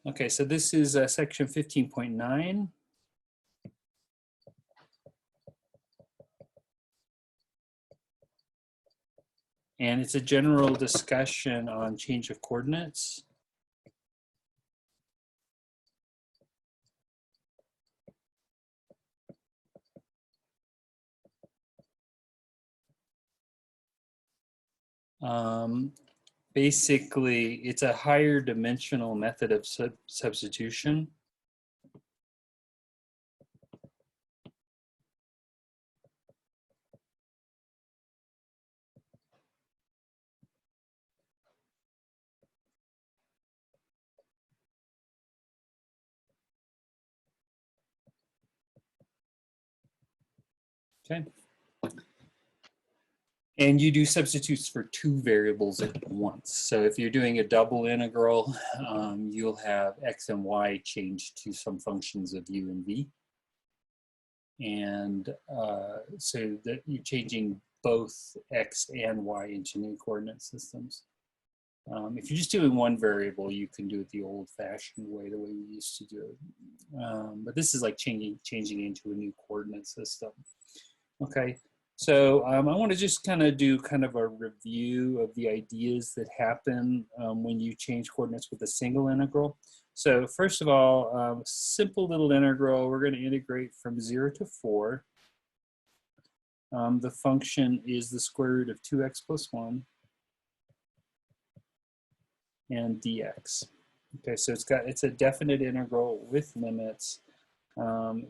Okay, so this is section 15.9. And it's a general discussion on change of coordinates. Basically, it's a higher dimensional method of substitution. Okay. And you do substitutes for two variables at once. So if you're doing a double integral, you'll have x and y changed to some functions of u and v. And so that you're changing both x and y into new coordinate systems. If you're just doing one variable, you can do it the old-fashioned way, the way we used to do it. But this is like changing into a new coordinate system. Okay. So I want to just kind of do kind of a review of the ideas that happen when you change coordinates with a single integral. So first of all, simple little integral, we're going to integrate from 0 to 4. The function is the square root of 2x plus 1 and dx. Okay, so it's a definite integral with limits. We're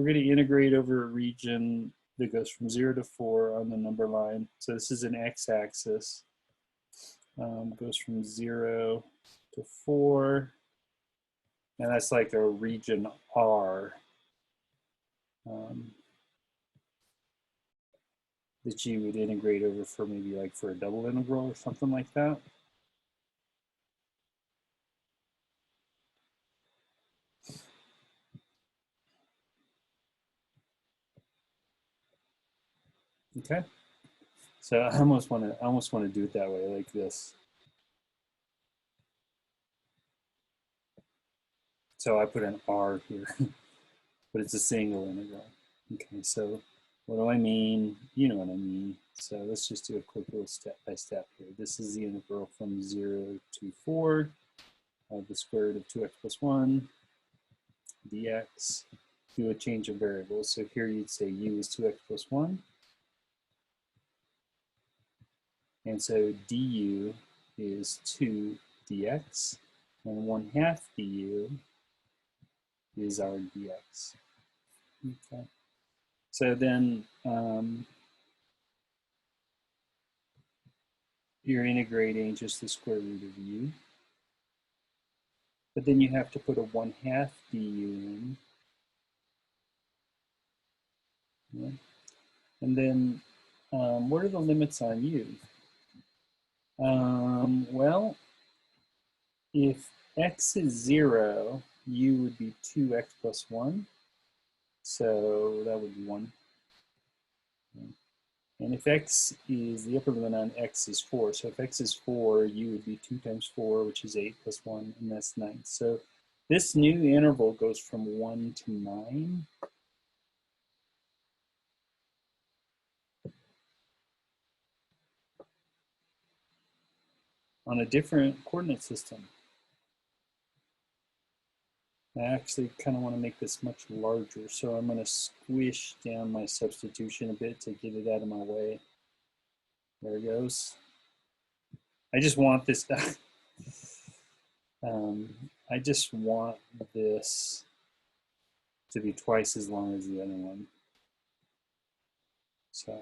going to integrate over a region that goes from 0 to 4 on the number line. So this is an x-axis. Goes from 0 to 4. And that's like a region R that you would integrate over for maybe like for a double integral or something like that. Okay. So I almost want to do it that way, like this. So I put an R here, but it's a single integral. Okay, so what do I mean? You know what I mean. So let's just do a quick little step by step here. This is the integral from 0 to 4 of the square root of 2x plus 1 dx. Do a change of variables. So here you'd say u is 2x plus 1. And so du is 2 dx, and 1/2 du is our dx. Okay. So then you're integrating just the square root of u. But then you have to put a 1/2 du in. Yeah. And then what are the limits on u? Well, if x is 0, u would be 2x plus 1. So that would be 1. And if x is, the upper limit on x is 4. So if x is 4, u would be 2 times 4, which is 8 plus 1, and that's 9. So this new interval goes from 1 to 9. On a different coordinate system. I actually kind of want to make this much larger, so I'm going to squish down my substitution a bit to get it out of my way. There it goes. I just want this. I just want this to be twice as long as the other one. So.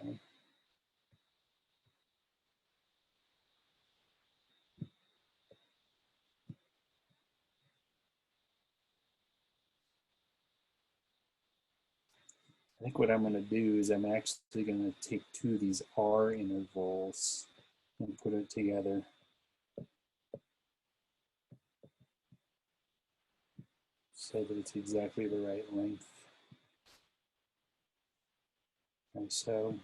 I think what I'm going to do is I'm actually going to take 2 of these R intervals and put it together. So that it's exactly the right length. And so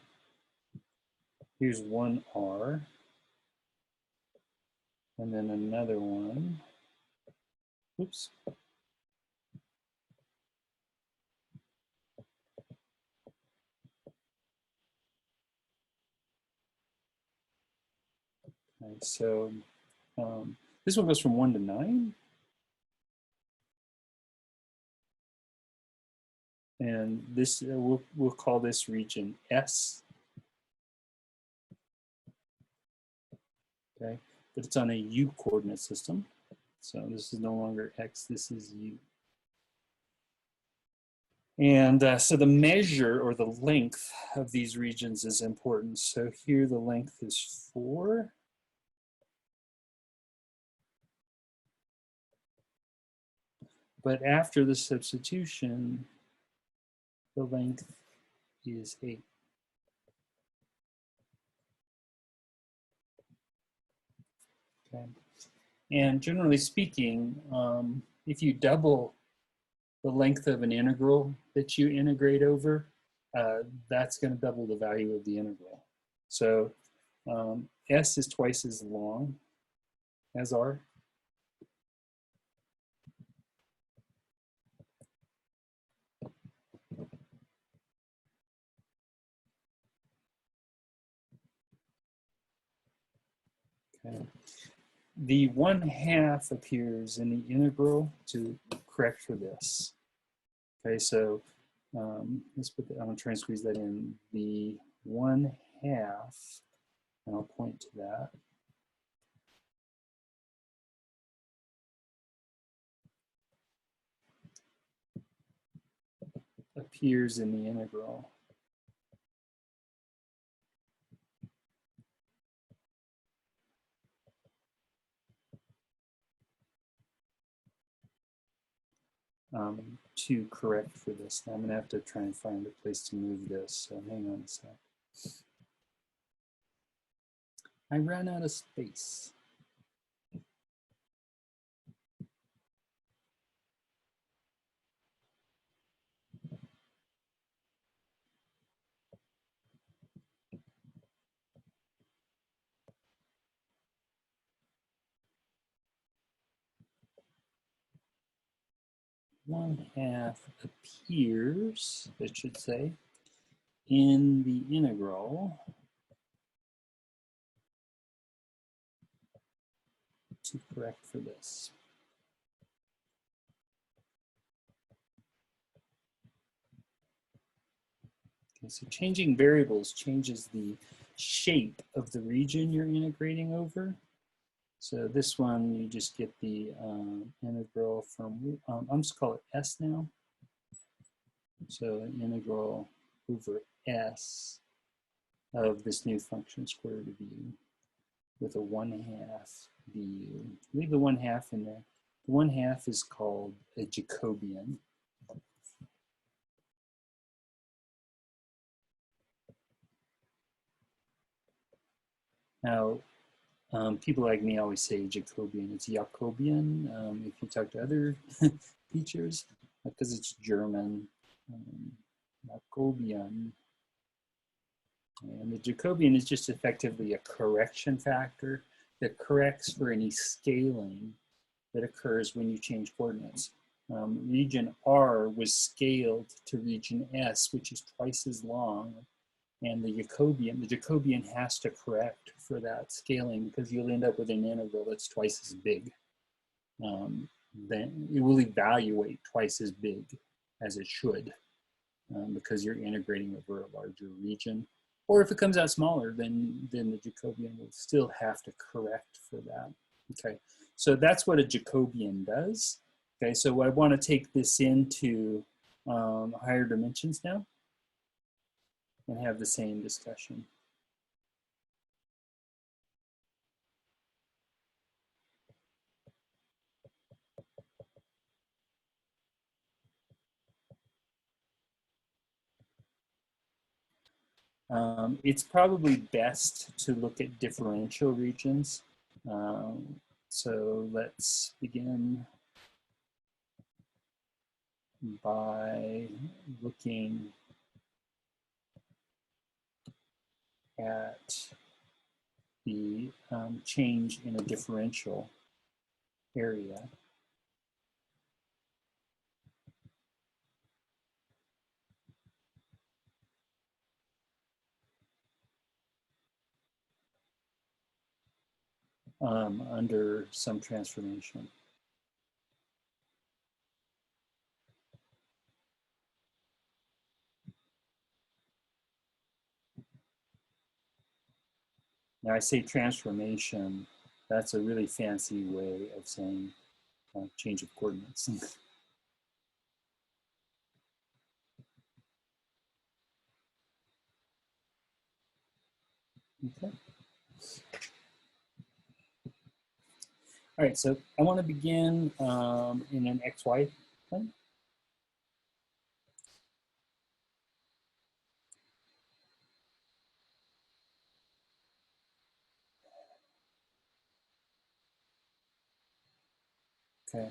here's one R, and then another one. Oops. Okay, so this one goes from 1 to 9. And this, we'll call this region S. Okay, but it's on a U coordinate system. So this is no longer X, this is U. And so the measure or the length of these regions is important. So here the length is 4. But after the substitution, the length is 8. Okay. And generally speaking, if you double the length of an integral that you integrate over, that's going to double the value of the integral. So S is twice as long as R. Okay. The 1/2 appears in the integral to correct for this. Okay, so let's put that, I'm gonna try and squeeze that in. The 1/2, and I'll point to that. Appears in the integral. To correct for this. Now I'm gonna have to try and find a place to move this, so hang on a sec. I ran out of space. One half appears, it should say, in the integral to correct for this. Okay, so changing variables changes the shape of the region you're integrating over. So this one, you just get the integral from, I'm just call it S now. So an integral over S of this new function square root of u with a 1/2 du. Leave the 1/2 in there. The 1/2 is called a Jacobian. Now, people like me always say Jacobian. It's Jacobian if you talk to other teachers, because it's German. Jacobian. And the Jacobian is just effectively a correction factor that corrects for any scaling that occurs when you change coordinates. Region R was scaled to region S, which is twice as long. And the Jacobian has to correct for that scaling because you'll end up with an integral that's twice as big. Then it will evaluate twice as big as it should because you're integrating over a larger region. Or if it comes out smaller, then the Jacobian will still have to correct for that. Okay, so that's what a Jacobian does. Okay, so I want to take this into higher dimensions now and have the same discussion. It's probably best to look at differential regions. So let's begin by looking at the change in a differential area. under some transformation. Now I say transformation, that's a really fancy way of saying change of coordinates. Okay. All right, so I want to begin in an XY plane. Okay,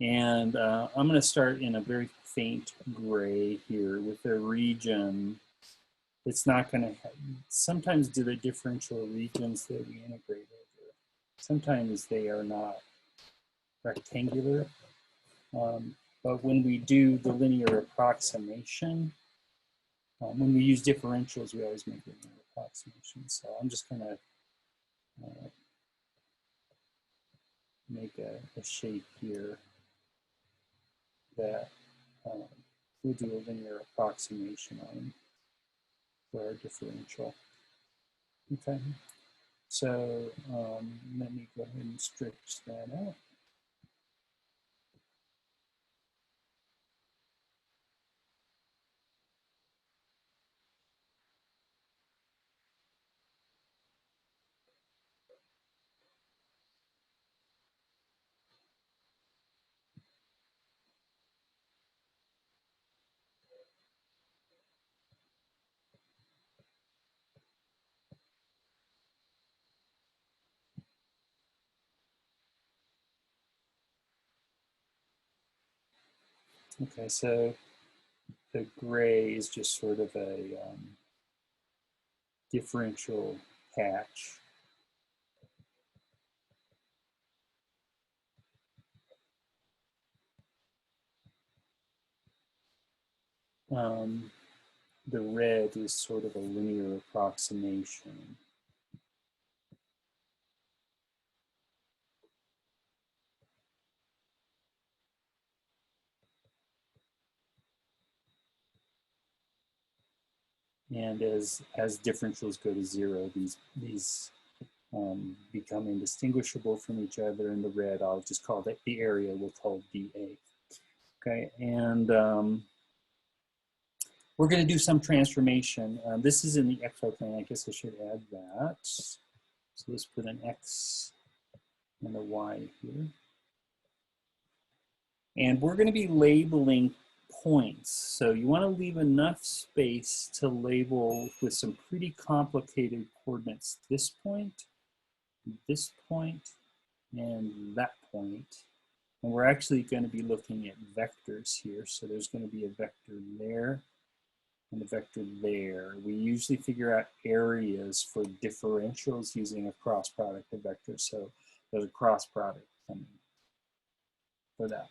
and I'm going to start in a very faint gray here with a region. It's not going to, sometimes do the differential regions that we integrate over. Sometimes they are not rectangular. But when we do the linear approximation, when we use differentials, we always make linear approximations. So I'm just going to make a shape here that we'll do a linear approximation on for our differential. Okay, so let me go ahead and stretch that out. Okay, so the gray is just sort of a differential patch. The red is sort of a linear approximation. And as differentials go to zero, these become indistinguishable from each other. In the red, I'll just call that the area we'll call dA. Okay, and we're going to do some transformation. This is in the XY plane. I guess I should add that. So let's put an X and a Y here. And we're going to be labeling points. So you want to leave enough space to label with some pretty complicated coordinates this point, and that point. And we're actually going to be looking at vectors here. So there's going to be a vector there and a vector there. We usually figure out areas for differentials using a cross product of vectors. So there's a cross product coming for that.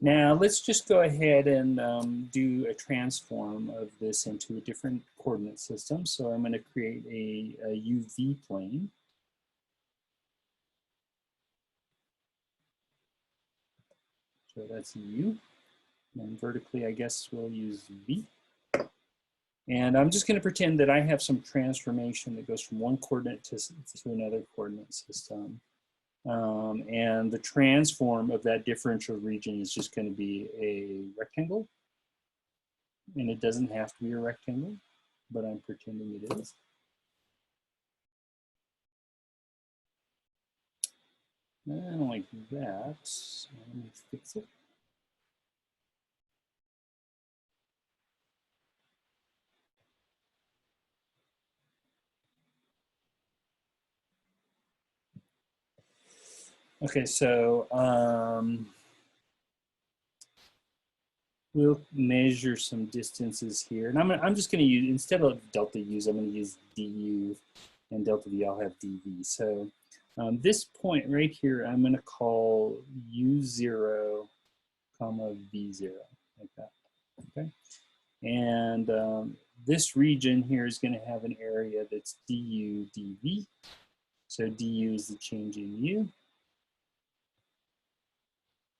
Now let's just go ahead and do a transform of this into a different coordinate system. So I'm going to create a UV plane. So that's U. And vertically, I guess we'll use V. And I'm just going to pretend that I have some transformation that goes from one coordinate to another coordinate system. And the transform of that differential region is just going to be a rectangle. And it doesn't have to be a rectangle, but I'm pretending it is. I don't like that. So let me fix it. Okay, so we'll measure some distances here. And I'm just going to use, instead of delta U's, I'm going to use du, and delta V, I'll have dV. So this point right here, I'm going to call U0, comma V0, like that, okay? And this region here is going to have an area that's du dv. So du is the change in u.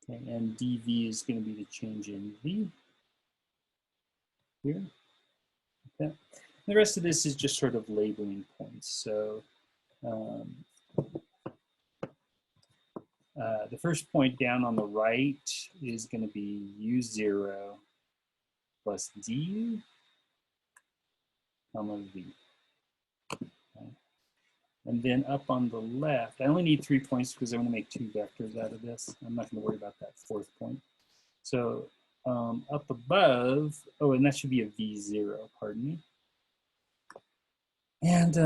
Okay, and dv is going to be the change in v here. Okay. The rest of this is just sort of labeling points. So the first point down on the right is going to be u0 plus du comma v. Okay. And then up on the left, I only need 3 points because I want to make 2 vectors out of this. I'm not going to worry about that 4th point. So up above, oh, and that should be a v0, pardon me. And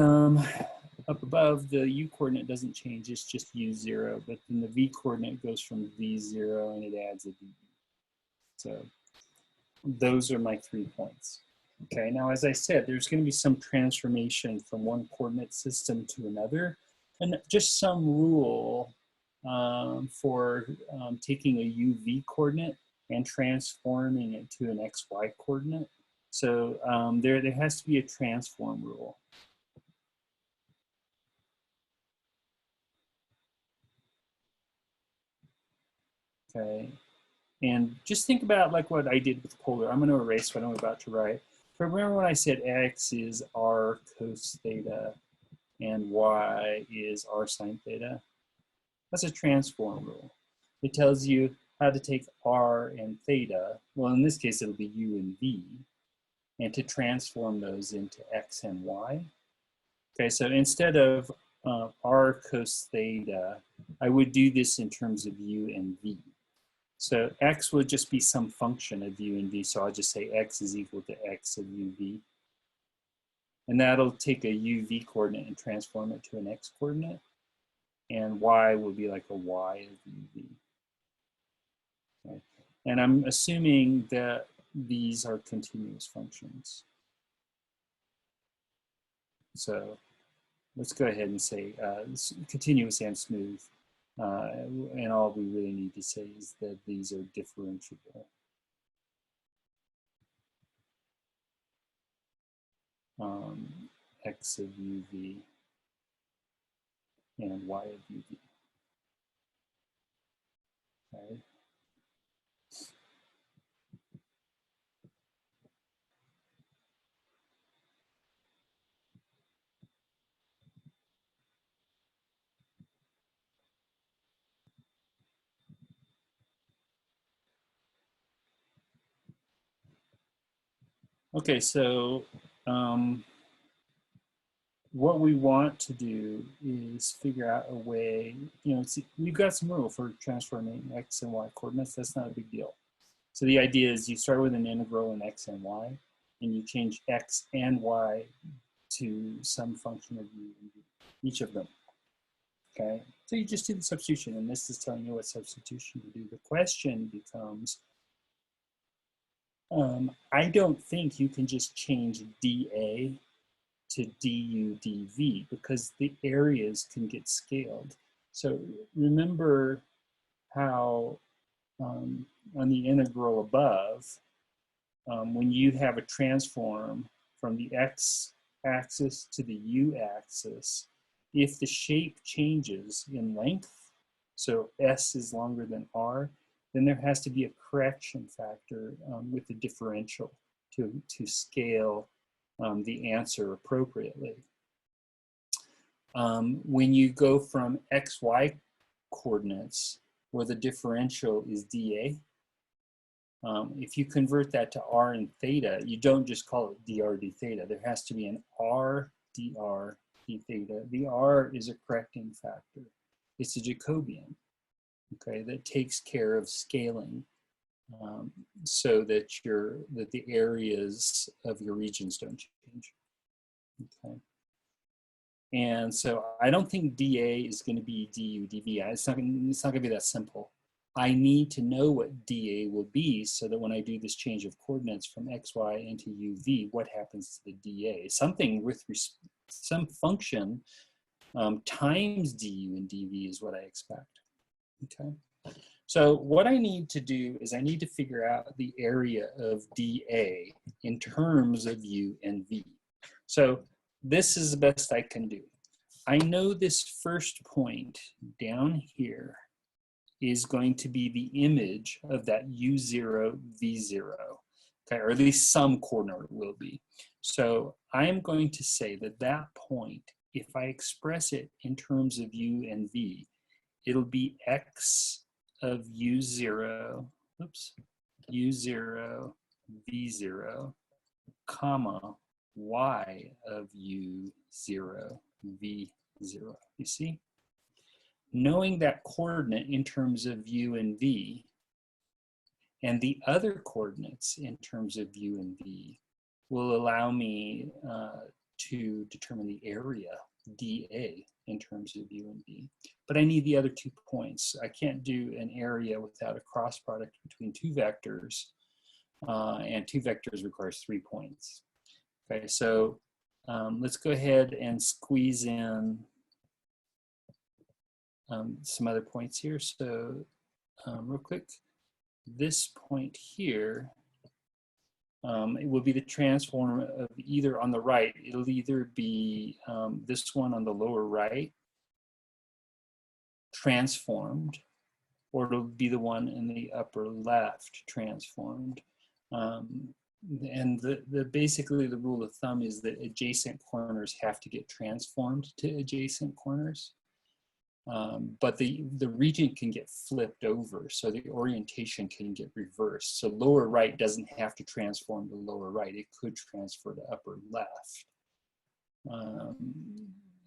up above, the u coordinate doesn't change, it's just u0, but then the v coordinate goes from v0 and it adds a v. So those are my 3 points. Okay, now as I said, there's going to be some transformation from one coordinate system to another, and just some rule for taking a uv coordinate and transforming it to an xy coordinate. So there has to be a transform rule. Okay, and just think about like what I did with polar. I'm going to erase what I'm about to write. But remember when I said x is r cos theta and y is r sine theta? That's a transform rule. It tells you how to take r and theta, well in this case it'll be u and v, and to transform those into x and y. Okay, so instead of r cos theta, I would do this in terms of u and v. So x would just be some function of u and v, so I'll just say x is equal to x of uv. And that'll take a uv coordinate and transform it to an x coordinate. And y will be like a y of uv. Okay. And I'm assuming that these are continuous functions. So let's go ahead and say continuous and smooth. And all we really need to say is that these are differentiable. X of uv and y of uv. Okay. Okay, so what we want to do is figure out a way, you know, we've got some rule for transforming x and y coordinates. That's not a big deal. So the idea is you start with an integral in x and y, and you change x and y to some function of u and v, each of them. Okay, so you just do the substitution, and this is telling you what substitution to do. The question becomes, I don't think you can just change dA to du dv because the areas can get scaled. So remember how on the integral above, when you have a transform from the x-axis to the u-axis, if the shape changes in length, so s is longer than r, then there has to be a correction factor with the differential to scale the answer appropriately. When you go from xy coordinates where the differential is dA, if you convert that to r and theta, you don't just call it dr d theta. There has to be an r dr d theta. The r is a correcting factor. It's a Jacobian, okay, that takes care of scaling so that the areas of your regions don't change. Okay. And so I don't think dA is going to be du dv. It's not going to be that simple. I need to know what dA will be so that when I do this change of coordinates from xy into uv, what happens to the dA? Something with some function times du and dv is what I expect. Okay. So what I need to do is I need to figure out the area of dA in terms of u and v. So this is the best I can do. I know this first point down here is going to be the image of that u0, v0, okay, or at least some coordinate will be. So I'm going to say that that point, if I express it in terms of u and v, it'll be x of u0, oops, u0, v0, comma, y of u0, v0. You see? Knowing that coordinate in terms of u and v, and the other coordinates in terms of u and v, will allow me to determine the area, dA, in terms of u and v. But I need the other 2 points. I can't do an area without a cross product between 2 vectors, and 2 vectors requires 3 points. Okay, so let's go ahead and squeeze in some other points here. So real quick, this point here, it will be the transform of either on the right, it'll either be this one on the lower right transformed, or it'll be the one in the upper left transformed. And basically the rule of thumb is that adjacent corners have to get transformed to adjacent corners. But the region can get flipped over, so the orientation can get reversed. So lower right doesn't have to transform to lower right, it could transfer to upper left.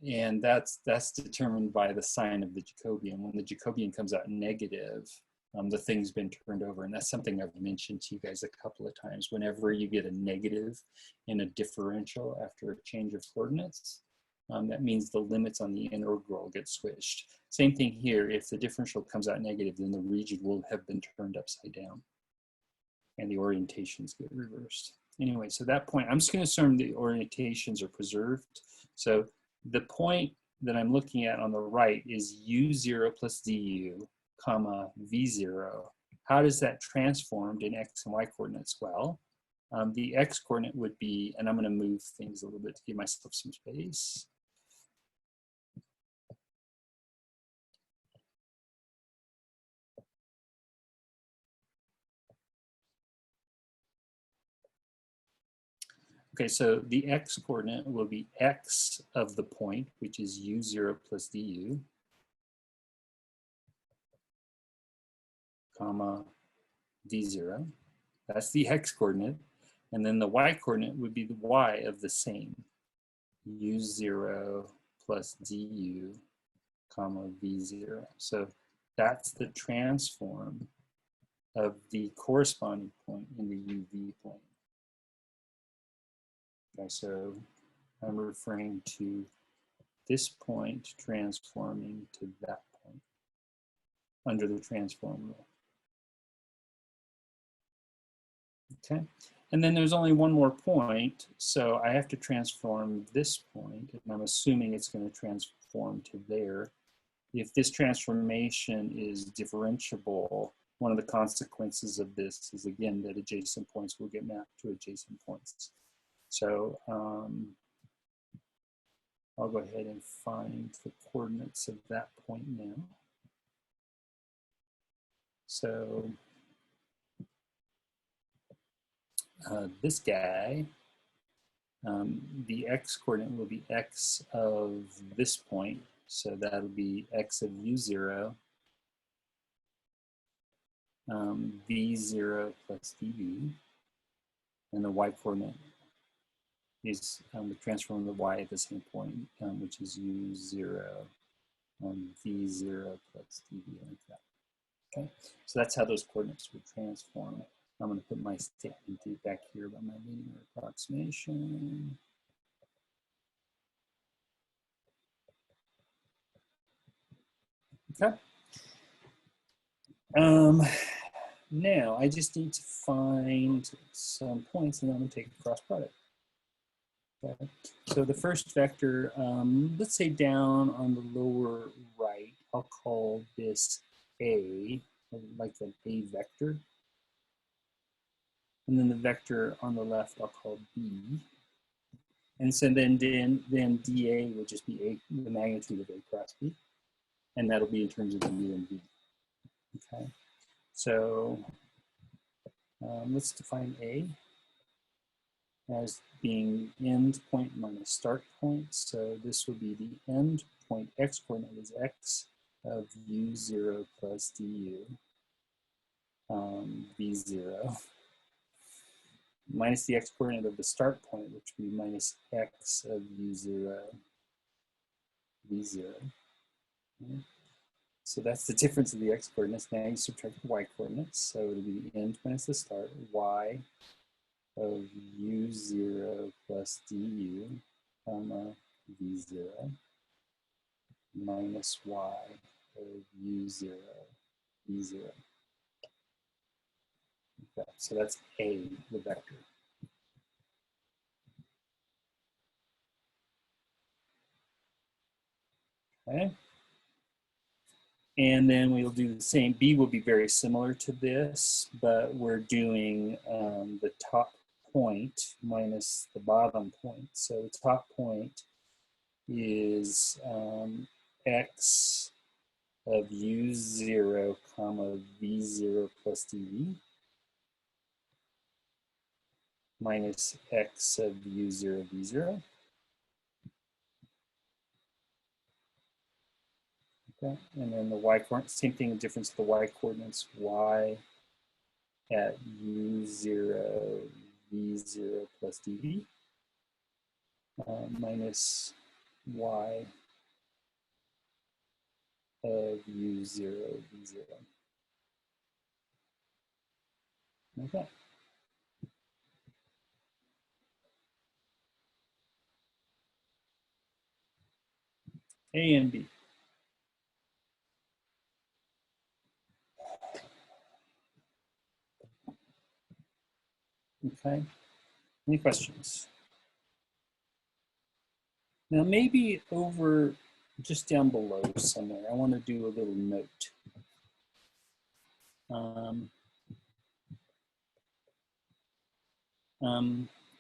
And that's determined by the sign of the Jacobian. When the Jacobian comes out negative, the thing's been turned over, and that's something I've mentioned to you guys a couple of times. Whenever you get a negative in a differential after a change of coordinates, that means the limits on the integral get switched. Same thing here, if the differential comes out negative, then the region will have been turned upside down and the orientations get reversed. Anyway, so that point, I'm just going to assume the orientations are preserved. So the point that I'm looking at on the right is u0 plus du, comma, v0. How does that transformed in x and y coordinates? Well, the x coordinate would be, and I'm going to move things a little bit to give myself some space. Okay, so the x coordinate will be x of the point, which is u0 plus du, comma, v0. That's the x coordinate. And then the y coordinate would be the y of the same, u0 plus du, comma, v0. So that's the transform of the corresponding point in the uv plane. Okay, so I'm referring to this point transforming to that point under the transform rule. Okay, and then there's only one more point, so I have to transform this point, and I'm assuming it's going to transform to there. If this transformation is differentiable, one of the consequences of this is, again, that adjacent points will get mapped to adjacent points. So I'll go ahead and find the coordinates of that point now. So this guy, the x coordinate will be x of this point. So that'll be x of u0, v0 plus dv, and the y coordinate is the transform of the y at the same point, which is u0, v0 plus dv, like that. Okay, so that's how those coordinates would transform. I'm going to put my statement back here about my linear approximation. Okay. Now I just need to find some points, and then I'm going to take a cross product. Okay. So the first vector, let's say down on the lower right, I'll call this A. vector on the left I'll call B. And so then dA will just be the magnitude of A cross B. And that'll be in terms of U and V. Okay. So let's define A as being end point minus start point. So this will be the end point x coordinate is x of U0 plus du V0 minus the x coordinate of the start point, which would be minus x of U0 V0. Okay. So that's the difference of the x coordinates. Now you subtract the y coordinates. So it'll be the end minus the start, y of U0 plus du, comma, V0, minus y of U0, V0. Okay, so that's A, the vector. Okay. And then we'll do the same. B will be very similar to this, but we're doing the top point minus the bottom point. So the top point is x of U0, comma, V0 plus dV minus x of U0, V0. Okay, and then the y coordinates, same thing, the difference of the y coordinates, y at U0, V0 plus dV minus y of U0, V0. Okay. A and B. Okay, any questions? Now maybe over just down below somewhere, I want to do a little note.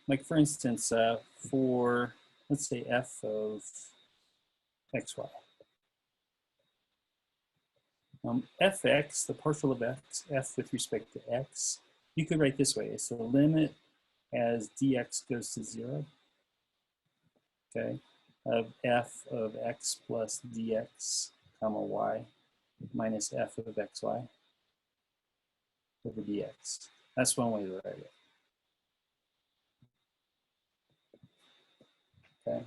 Like for instance, for let's say f of xy. Fx, the partial of x, f with respect to x, you could write this way. It's the limit as dx goes to 0, okay, of f of x plus dx, comma y, minus f of xy over dx. That's one way to write it. Okay.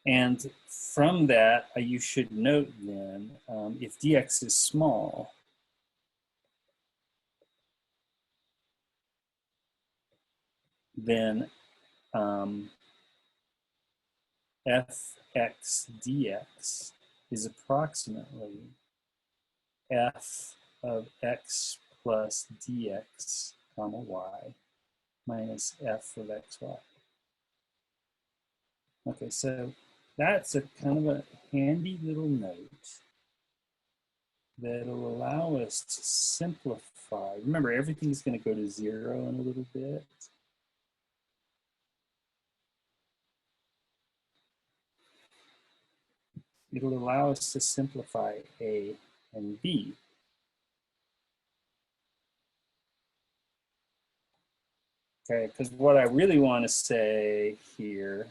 And from that, you should note then, if dx is small, then fx dx is approximately f of x plus dx, comma y, minus f of xy. Okay, so that's a kind of a handy little note that'll allow us to simplify. Remember, everything's going to go to 0 in a little bit. It'll allow us to simplify A and B. Okay, because what I really want to say here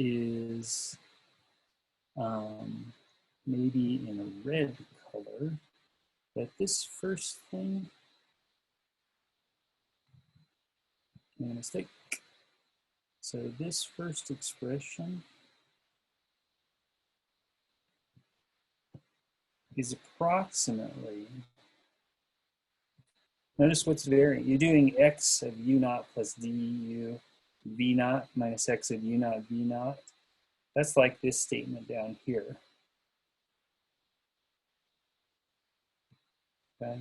is maybe in a red color, that this first thing, made a mistake. So this first expression is approximately, notice what's varying. You're doing x of u naught plus du v naught minus x of u naught v naught. That's like this statement down here. Okay.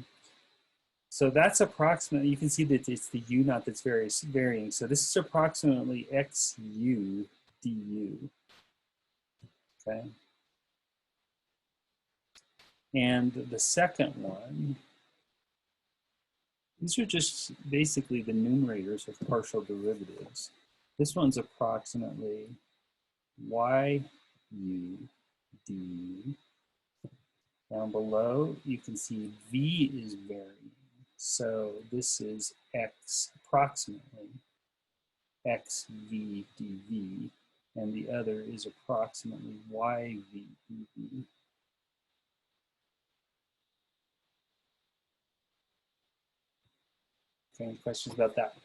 So that's approximately, you can see that it's the u naught that's varying. So this is approximately xu du. Okay. And the second one, these are just basically the numerators of partial derivatives. This one's approximately y u du. Down below, you can see v is varying. So this is x approximately xv dv, and the other is approximately yv dv. Okay, any questions about that?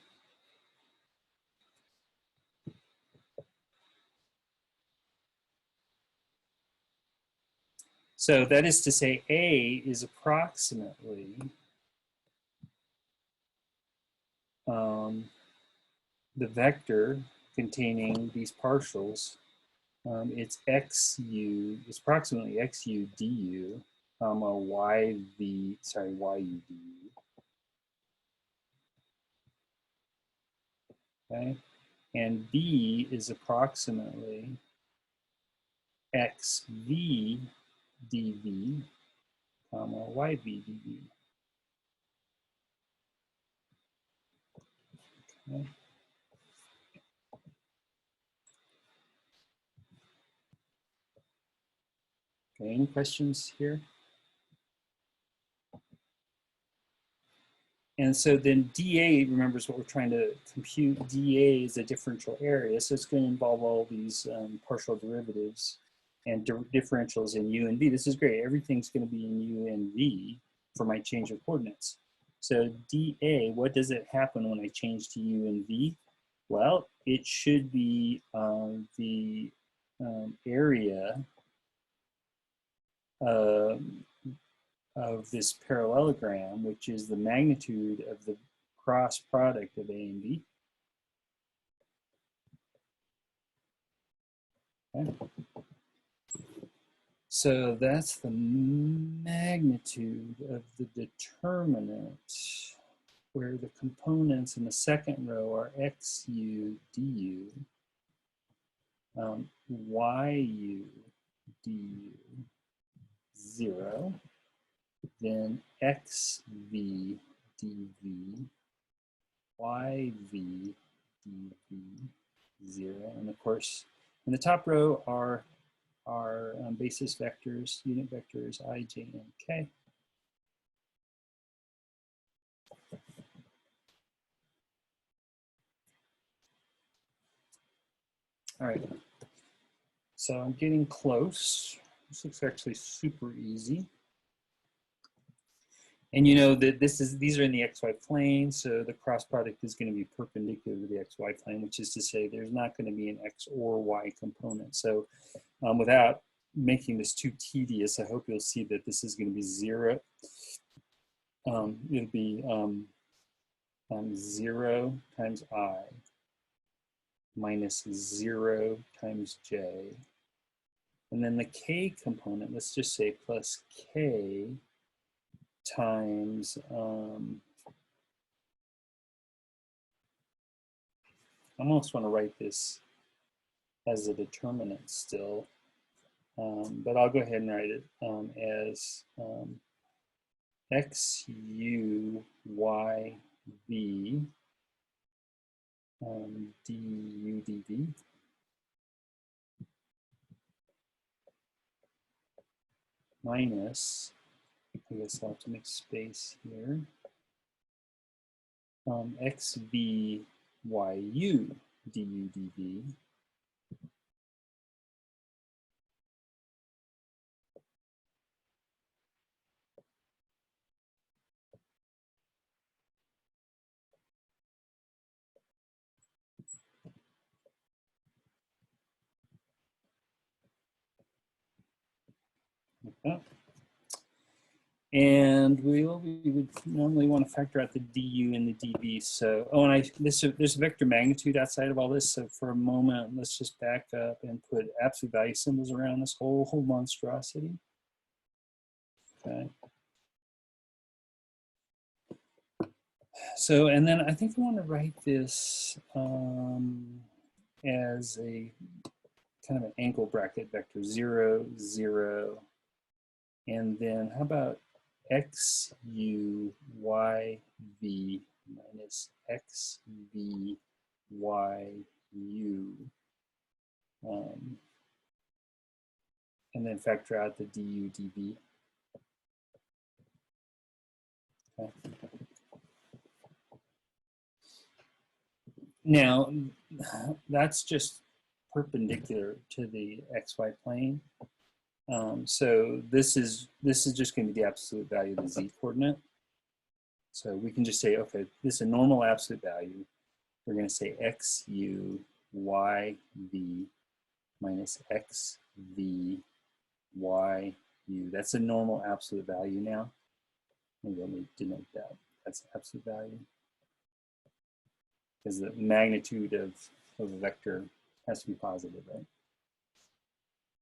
So that is to say, A is approximately the vector containing these partials. It's xu, it's approximately xu du, yv, sorry, yu du. Okay, and B is approximately xv dv, yv dv. Okay. Okay, any questions here? And so then dA, remembers what we're trying to compute. dA is a differential area, so it's going to involve all these partial derivatives and differentials in u and v. This is great. Everything's going to be in u and v for my change of coordinates. So dA, what does it happen when I change to u and v? Well, it should be the area of this parallelogram, which is the magnitude of the cross product of A and B. Okay. So that's the magnitude of the determinant, where the components in the second row are xu du, yu du 0, then xv dv, yv dv 0, and of course in the top row are our basis vectors, unit vectors I, j, and k. All right, so I'm getting close. This looks actually super easy. And you know that these are in the xy plane, so the cross product is going to be perpendicular to the xy plane, which is to say there's not going to be an x or y component. So without making this too tedious, I hope you'll see that this is going to be 0. It'll be 0 times I minus 0 times j. And then the k component, let's just say plus k times, I almost want to write this as a determinant still, but I'll go ahead and write it as xu y v du dv minus, I guess I'll have to make space here, xv yu du dv like that. And we would normally want to factor out the du and the dv. So, oh, and there's a vector magnitude outside of all this. So for a moment, let's just back up and put absolute value symbols around this whole monstrosity. Okay. So, and then I think I want to write this as a kind of an angle bracket vector 0, 0, And then how about x u y v minus x v y u, and then factor out the du dv. Okay. Now, that's just perpendicular to the xy plane. So this is just going to be the absolute value of the z coordinate. So we can just say, okay, this is a normal absolute value. We're going to say x u y v minus x v y u. That's a normal absolute value now. Maybe let me denote that. That's absolute value. Because the magnitude of a vector has to be positive, right?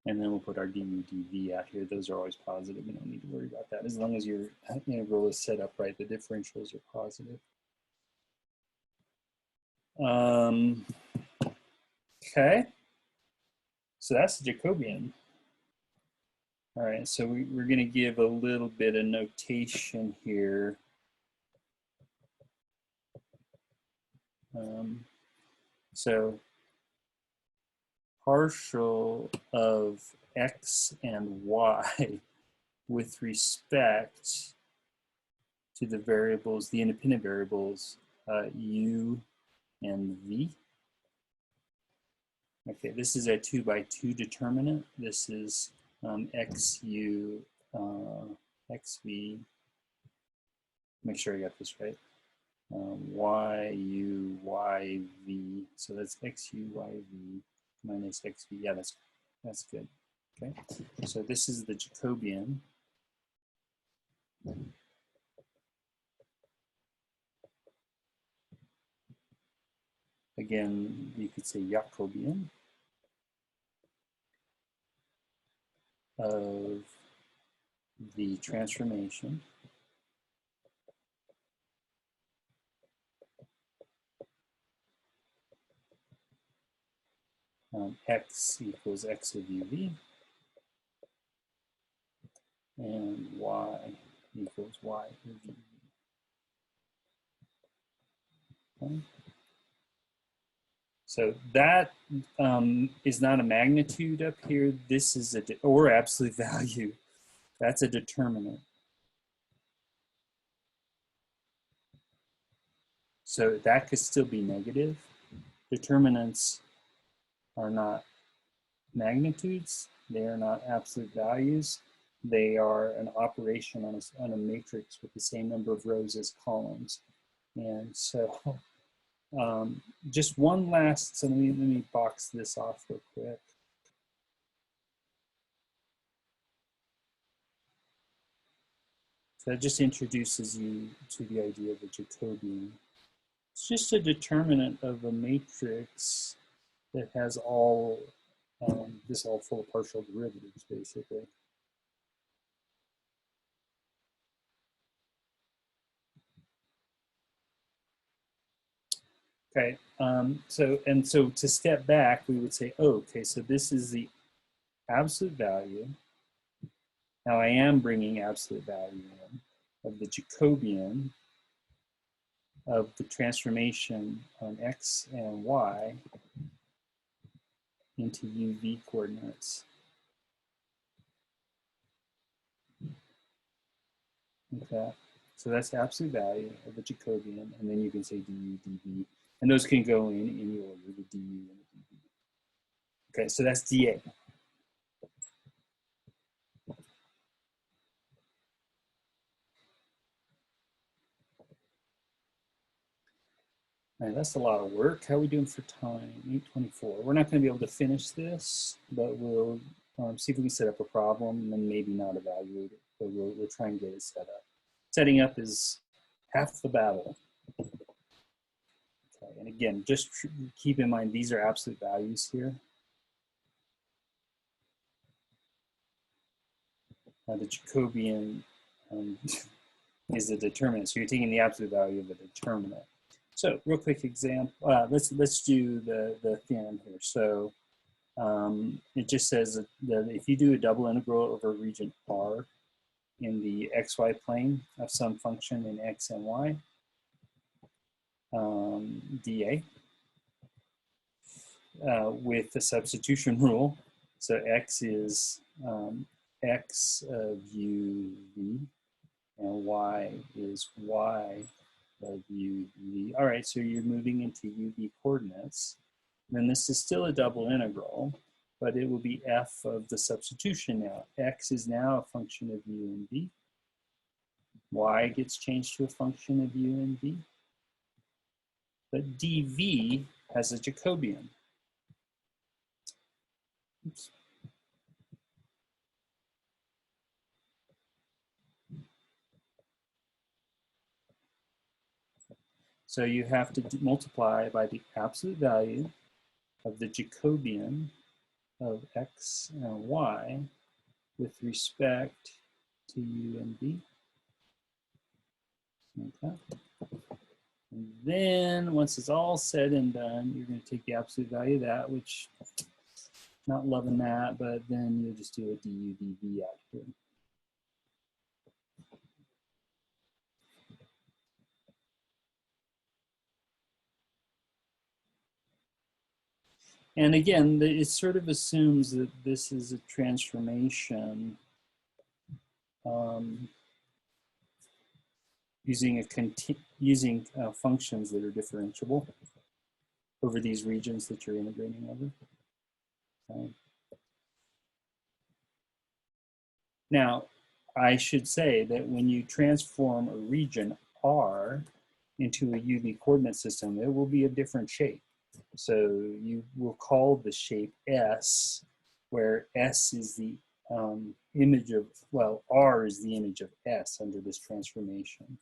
And then we'll put our du dv out here. Those are always positive. You don't need to worry about that. As long as your integral is set up right, the differentials are positive. Okay. So that's the Jacobian. All right, so we're going to give a little bit of notation here. So partial of x and y with respect to the variables, the independent variables, u and v. Okay, this is a 2 by 2 determinant. This is xu, xv, make sure I got this right, yu, yv, so that's xu, yv minus xv, yeah, that's good, okay? So this is the Jacobian. Again, you could say Jacobian of the transformation x equals x of uv and y equals y of uv. Okay. So that is not a magnitude up here. This is or absolute value. That's a determinant. So that could still be negative. Determinants are not magnitudes. They are not absolute values. They are an operation on a matrix with the same number of rows as columns. And so just one last, so let me box this off real quick. So that just introduces you to the idea of a Jacobian. It's just a determinant of a matrix that has all, this all full of partial derivatives, basically. Okay, so to step back, we would say, oh, okay, so this is the absolute value. Now I am bringing absolute value in of the Jacobian of the transformation on x and y into uv coordinates. Okay, so that's absolute value of the Jacobian, and then you can say du dv, and those can go in any order, the du and the dv. Okay, so that's dA. All right, that's a lot of work. How are we doing for time? 8:24. We're not going to be able to finish this, but we'll see if we can set up a problem and then maybe not evaluate it, but we'll try and get it set up. Setting up is half the battle. Okay, and again, just keep in mind these are absolute values here. The Jacobian is the determinant, so you're taking the absolute value of the determinant. So real quick example, let's do the theorem here. So it just says that if you do a double integral over region R in the xy plane of some function in x and y, dA, with the substitution rule. So x is x of uv, and y is y of uv. All right, so you're moving into uv coordinates. Then this is still a double integral, but it will be f of the substitution now. X is now a function of u and v. Y gets changed to a function of u and v. But dv has a Jacobian. Oops. So you have to multiply by the absolute value of the Jacobian of x and y with respect to u and v. Okay. And then once it's all said and done, you're going to take the absolute value of that, which not loving that, but then you'll just do a du dv out here. And again, it sort of assumes that this is a transformation using functions that are differentiable over these regions that you're integrating over. Now, I should say that when you transform a region R into a UV coordinate system, it will be a different shape. So you will call the shape S, where S is the image of, well, R is the image of S under this transformation.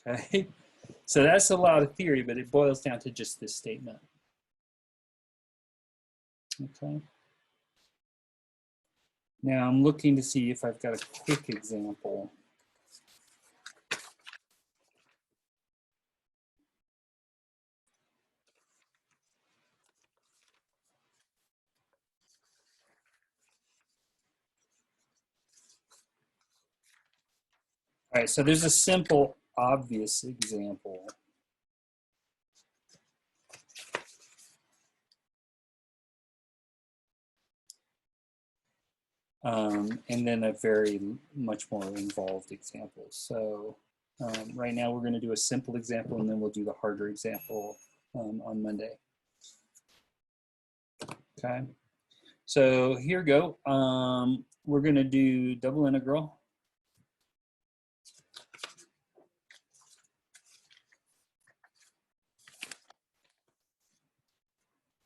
Okay, so that's a lot of theory, but it boils down to just this statement. Okay. Now I'm looking to see if I've got a quick example. All right, so there's a simple, obvious example. And then a very much more involved example. So right now we're going to do a simple example, and then we'll do the harder example on Monday. Okay, so here we go. We're going to do double integral.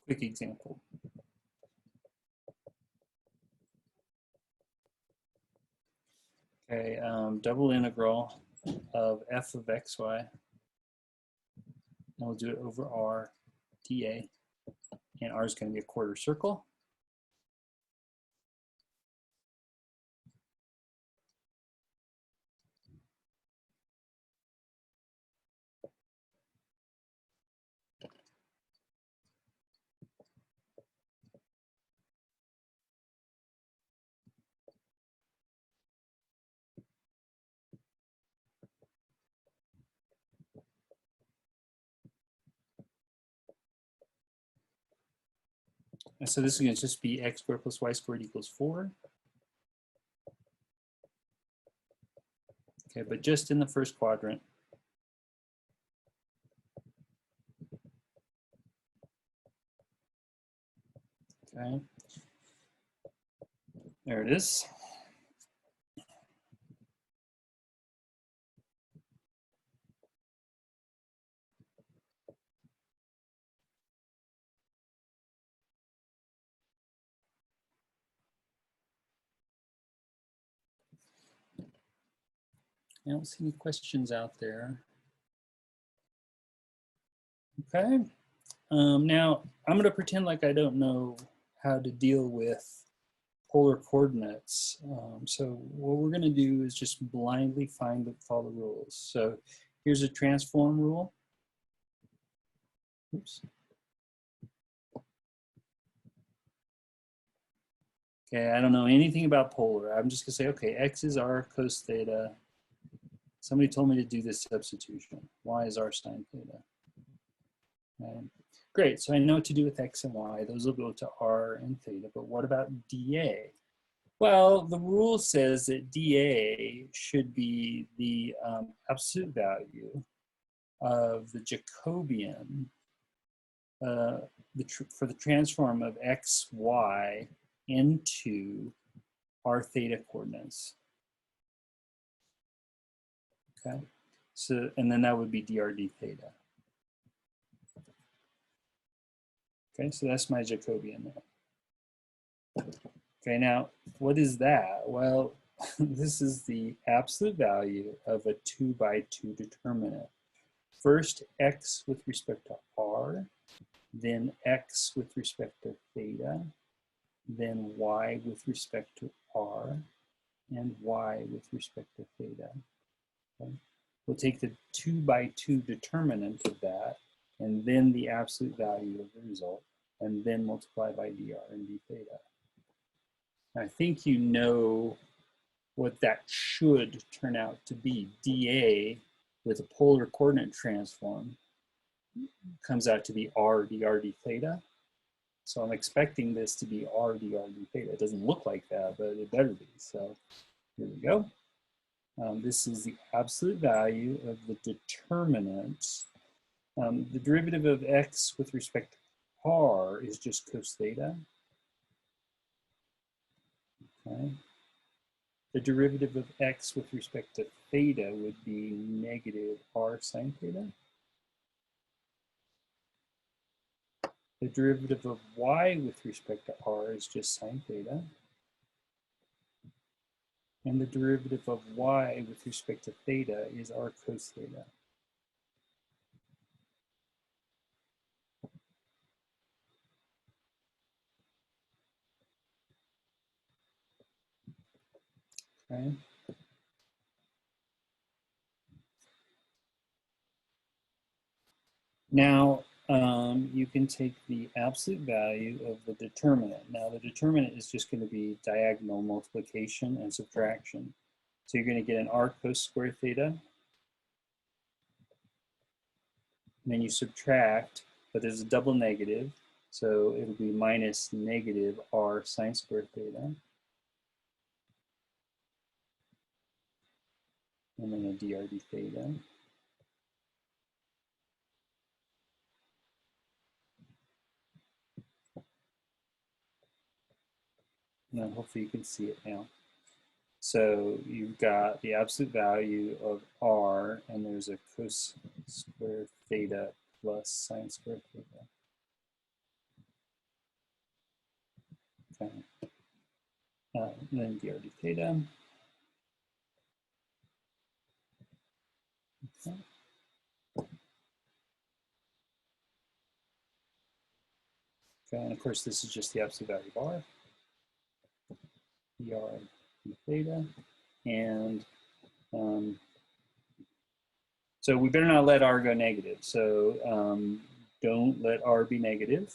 Quick example. Okay, double integral of f of xy. And we'll do it over r dA. And r is going to be a quarter circle. And so this is going to just be x squared plus y squared equals 4. Okay, but just in the first quadrant. Okay, there it is. I don't see any questions out there. Okay, Now, I'm going to pretend like I don't know how to deal with polar coordinates. So what we're going to do is just blindly follow the rules. So here's a transform rule. Oops. Okay, I don't know anything about polar. I'm just going to say, okay, x is r cos theta. Somebody told me to do this substitution. Y is r sine theta. Okay. Great, so I know what to do with x and y. Those will go to r and theta, but what about dA? Well, the rule says that dA should be the absolute value of the Jacobian for the transform of x, y into r theta coordinates. Okay, so, and then that would be dr d theta. Okay, so that's my Jacobian now. Okay, now what is that? Well, this is the absolute value of a 2 by 2 determinant. First x with respect to r, then x with respect to theta, then y with respect to r, and y with respect to theta. Okay? We'll take the 2 by 2 determinant of that, and then the absolute value of the result, and then multiply by dr and d theta. I think you know what that should turn out to be. dA with a polar coordinate transform comes out to be r dr d theta. So I'm expecting this to be r dr d theta. It doesn't look like that, but it better be. So here we go. This is the absolute value of the determinant. The derivative of x with respect to r is just cos theta. Okay. The derivative of x with respect to theta would be negative r sine theta. The derivative of y with respect to r is just sine theta. And the derivative of y with respect to theta is r cos theta. Okay. Now, you can take the absolute value of the determinant. Now, the determinant is just going to be diagonal multiplication and subtraction. So you're going to get an r cos square theta. And then you subtract, but there's a double negative. So it'll be minus negative r sine square theta. And then a dr d theta. And then hopefully you can see it now. So you've got the absolute value of r, and there's a cos square theta plus sine square theta. Okay. And then dr d theta. Okay. Okay, and of course this is just the absolute value of r, dr d theta, and so we better not let r go negative. So don't let r be negative.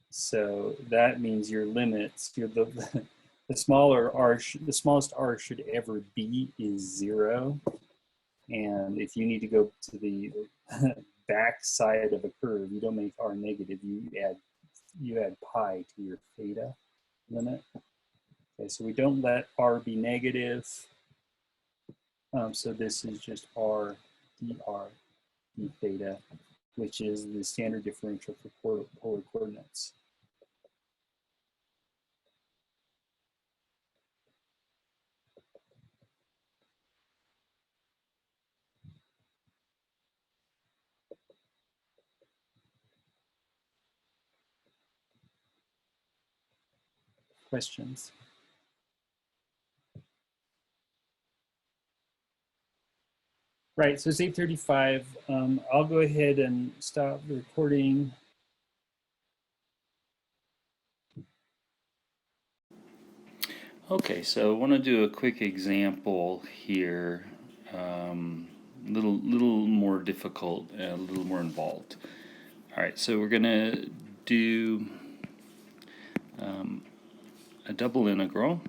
So that means your limits, the smaller r, the smallest r should ever be is 0. And if you need to go to the back side of a curve, you don't make r negative. You add pi to your theta limit. Okay, so we don't let r be negative. So this is just r dr d theta, which is the standard differential for polar coordinates. Questions? Right, so it's 8:35. I'll go ahead and stop the recording. Okay, so I want to do a quick example here, little more difficult, a little more involved. All right, so we're gonna do a double integral.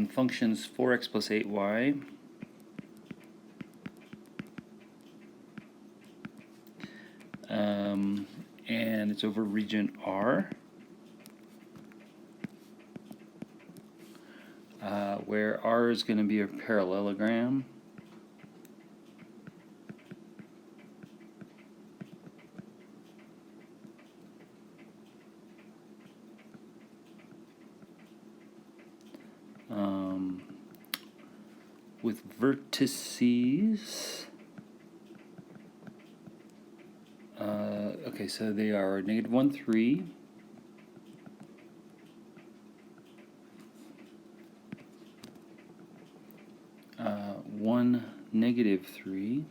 Functions 4x plus 8y. And it's over region R, where R is going to be a parallelogram. With vertices. Okay, so they are -1, 3. One, -3.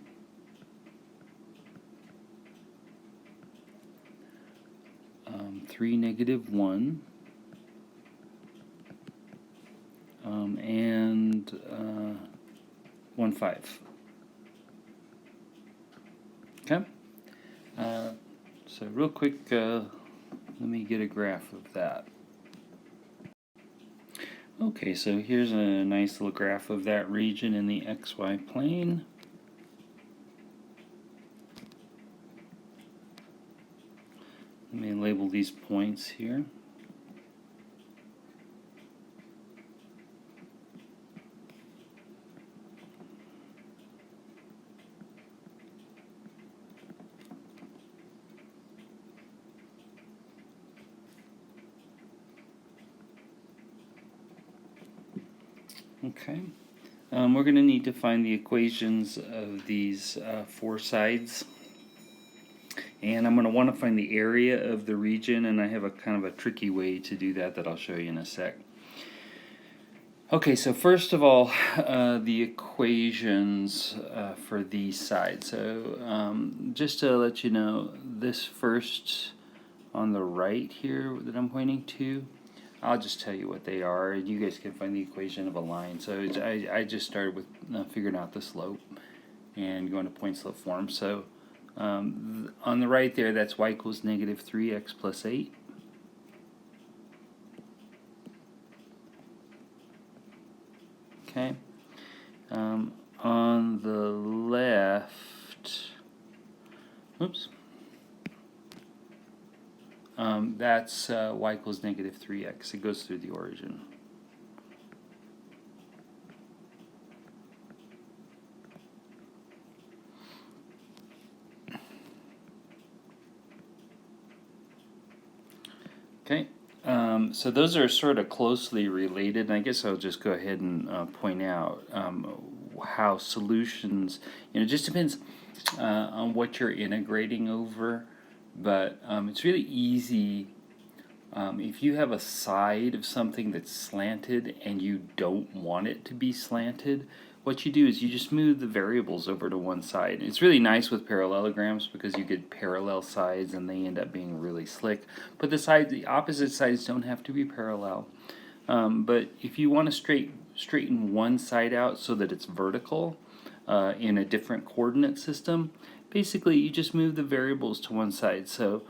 3, -1. And 1, 5. Okay? So real quick, let me get a graph of that. Okay, so here's a nice little graph of that region in the XY plane. Let me label these points here. Okay. We're going to need to find the equations of these 4 sides. And I'm going to want to find the area of the region, and I have a kind of a tricky way to do that I'll show you in a sec. Okay, so first of all, the equations for these sides. So just to let you know, this first on the right here that I'm pointing to, I'll just tell you what they are, and you guys can find the equation of a line. So I just started with figuring out the slope and going to point slope form. So on the right there, that's y equals -3x plus 8. Okay. On the left, oops, that's y equals -3x. It goes through the origin. Okay, so those are sort of closely related, and I guess I'll just go ahead and point out how solutions, it just depends on what you're integrating over, but it's really easy if you have a side of something that's slanted and you don't want it to be slanted. What you do is you just move the variables over to one side. It's really nice with parallelograms because you get parallel sides and they end up being really slick. But the opposite sides don't have to be parallel. But if you want to straighten one side out so that it's vertical in a different coordinate system, basically you just move the variables to one side. So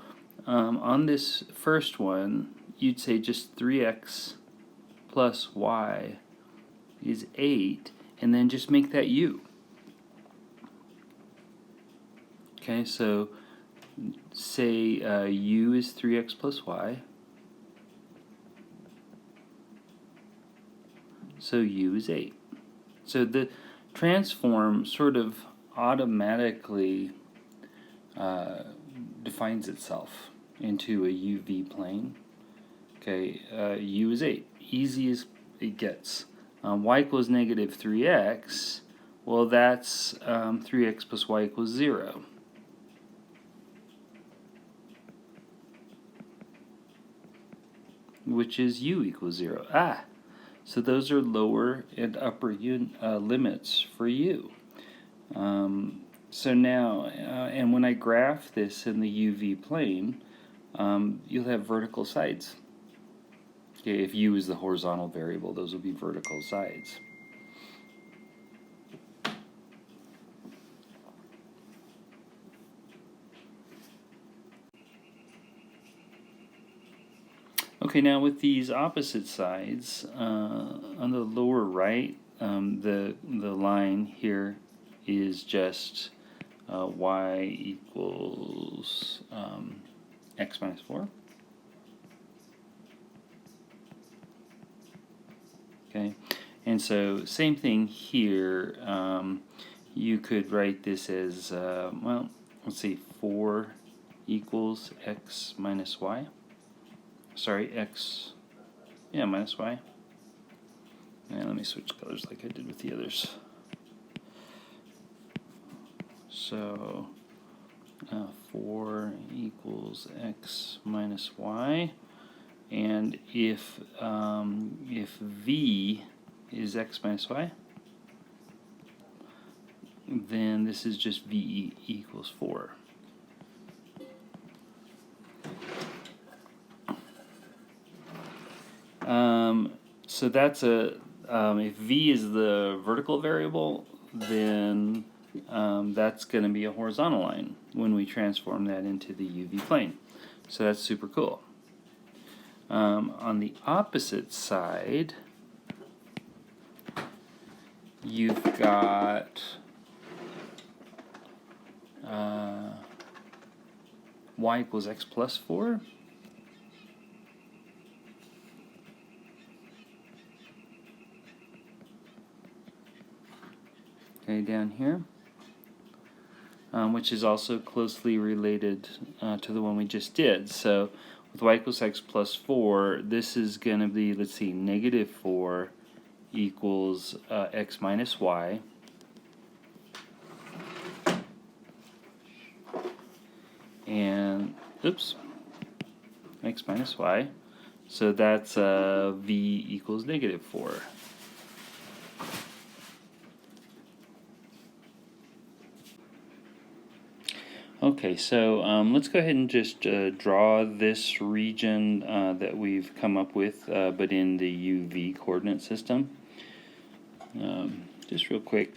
on this first one, you'd say just 3x plus y is 8, and then just make that u. Okay, so say u is 3x plus y. So u is 8. So the transform sort of automatically defines itself into a UV plane. Okay, u is 8. Easy as it gets. Y equals -3x. Well, that's 3x plus y equals 0. which is u equals 0. So those are lower and upper limits for u. So now, and when I graph this in the UV plane, you'll have vertical sides. Okay, if u is the horizontal variable, those will be vertical sides. Okay, now with these opposite sides, on the lower right, the line here is just y equals x minus 4. Okay, and so same thing here. You could write this as, well, let's see, 4 equals x minus y. Sorry, x, yeah, minus y. And let me switch colors like I did with the others. So 4 equals x minus y, and if v is x minus y, then this is just v equals 4. So that's if v is the vertical variable, then that's going to be a horizontal line when we transform that into the UV plane. So that's super cool. On the opposite side, you've got y equals x plus 4. Okay, down here, which is also closely related to the one we just did. So with y equals x plus 4, this is going to be, let's see, negative 4 equals x minus y. And, oops, x minus y. So that's v equals negative 4. Okay, so let's go ahead and just draw this region that we've come up with, but in the UV coordinate system. Just real quick.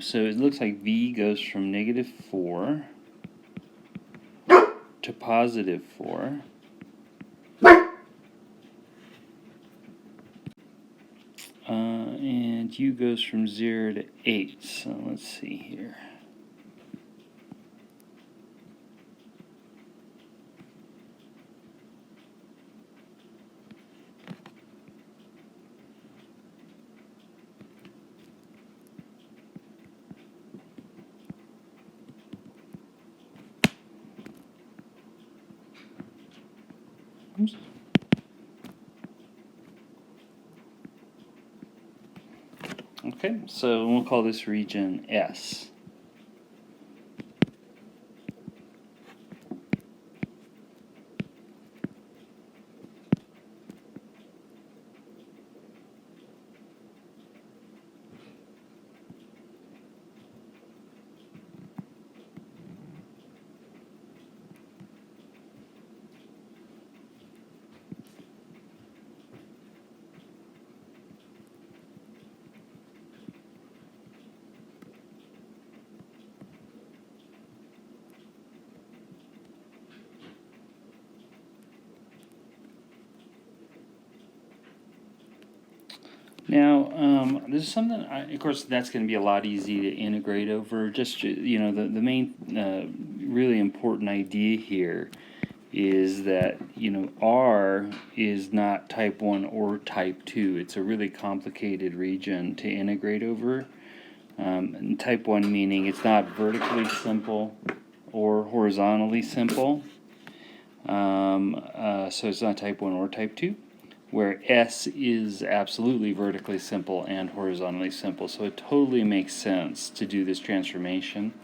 So it looks like v goes from negative 4 to positive 4. And u goes from 0 to 8. So let's see here. Oops. Okay, so we'll call this region S. Now, this is something, of course, that's going to be a lot easier to integrate over. Just, you know, the main really important idea here is that, you know, R is not type 1 or type 2. It's a really complicated region to integrate over. And type 1 meaning it's not vertically simple or horizontally simple. So it's not type 1 or type 2. where S is absolutely vertically simple and horizontally simple. So it totally makes sense to do this transformation.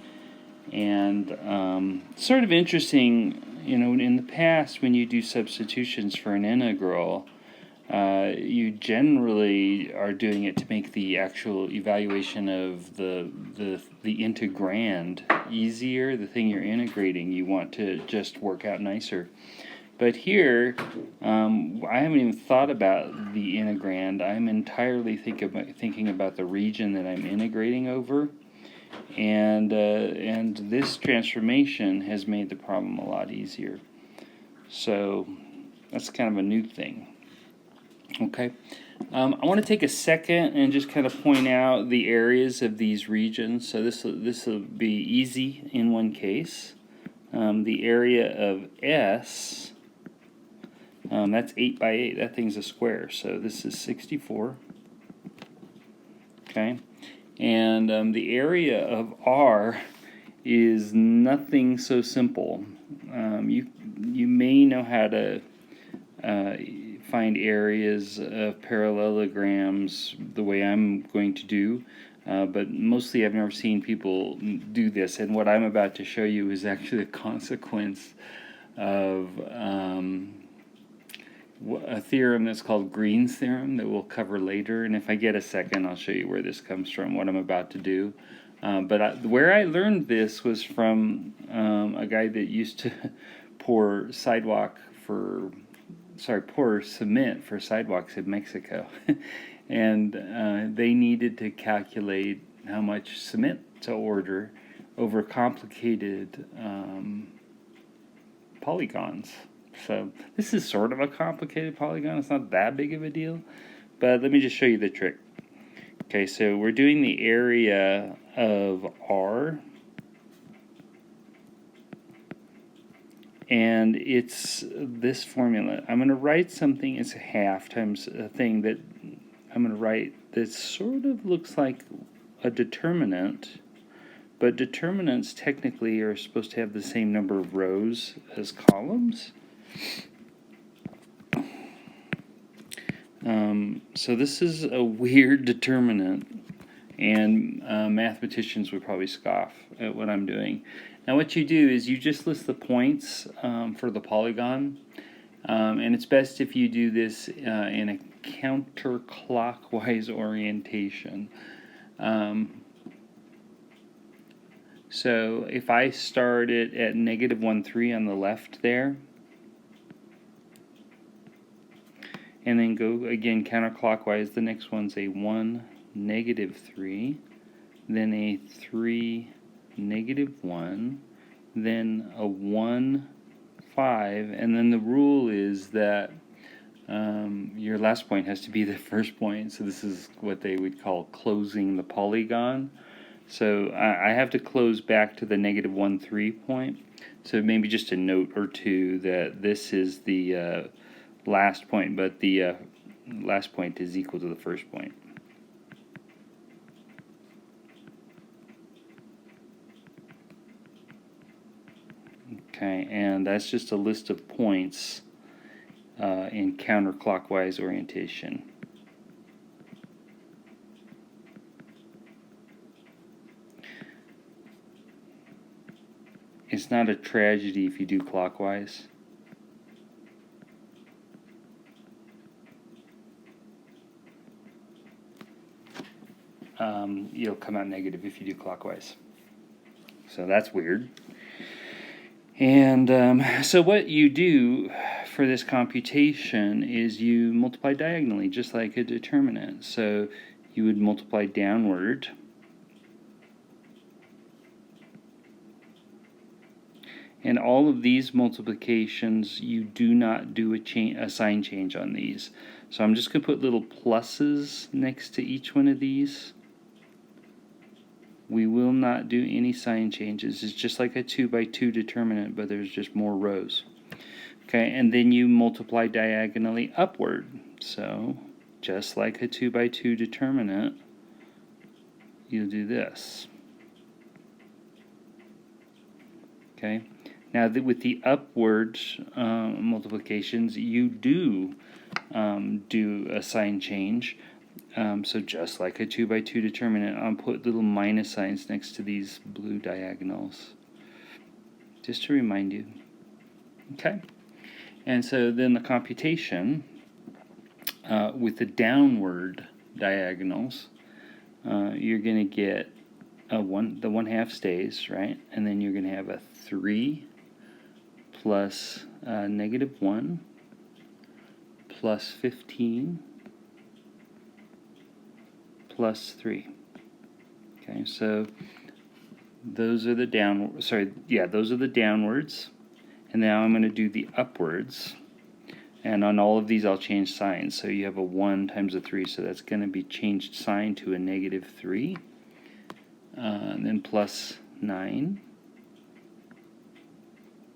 And sort of interesting, in the past when you do substitutions for an integral, you generally are doing it to make the actual evaluation of the integrand easier. The thing you're integrating, you want to just work out nicer. But here, I haven't even thought about the integrand. I'm entirely thinking about the region that I'm integrating over. And this transformation has made the problem a lot easier. So that's kind of a new thing. Okay, I want to take a second and just kind of point out the areas of these regions. So this will be easy in one case. The area of S, that's 8 by 8. That thing's a square. So this is 64. Okay, and the area of R is nothing so simple. You may know how to find areas of parallelograms the way I'm going to do, but mostly I've never seen people do this, and what I'm about to show you is actually a consequence of a theorem that's called Green's theorem that we'll cover later, and if I get a second I'll show you where this comes from, what I'm about to do. Where I learned this was from a guy that used to pour cement for sidewalks in Mexico. And they needed to calculate how much cement to order over complicated polygons. So this is sort of a complicated polygon. It's not that big of a deal, but let me just show you the trick. Okay, so we're doing the area of R, and it's this formula. I'm going to write something, it's a half times a thing that I'm going to write that sort of looks like a determinant, but determinants technically are supposed to have the same number of rows as columns. So this is a weird determinant, and mathematicians would probably scoff at what I'm doing. Now what you do is you just list the points for the polygon, and it's best if you do this in a counterclockwise orientation. So if I start it at negative 1, 3 on the left there, and then go again counterclockwise, the next one's a 1, negative 3, then a 3, negative 1, then a 1, 5, and then the rule is that your last point has to be the first point, so this is what they would call closing the polygon. So I have to close back to the negative 1, 3 point, so maybe just a note or two that this is the last point, but the last point is equal to the first point. Okay, and that's just a list of points in counterclockwise orientation. It's not a tragedy if you do clockwise. You'll come out negative if you do clockwise. So that's weird. And so what you do for this computation is you multiply diagonally, just like a determinant. So you would multiply downward. And all of these multiplications, you do not do a sign change on these. So I'm just going to put little pluses next to each one of these. We will not do any sign changes. It's just like a 2 by 2 determinant, but there's just more rows. Okay, and then you multiply diagonally upward. So just like a 2 by 2 determinant, you'll do this. Okay, now with the upward multiplications, you do do a sign change. So just like a 2 by 2 determinant, I'll put little minus signs next to these blue diagonals, just to remind you. Okay, and so then the computation with the downward diagonals, you're going to get the 1/2 stays, right? And then you're going to have a 3 plus -1 plus 15 plus 3. Okay, so those are the those are the downwards. And now I'm going to do the upwards. And on all of these I'll change signs. So you have a 1 times a 3, so that's going to be changed sign to a -3. And then plus 9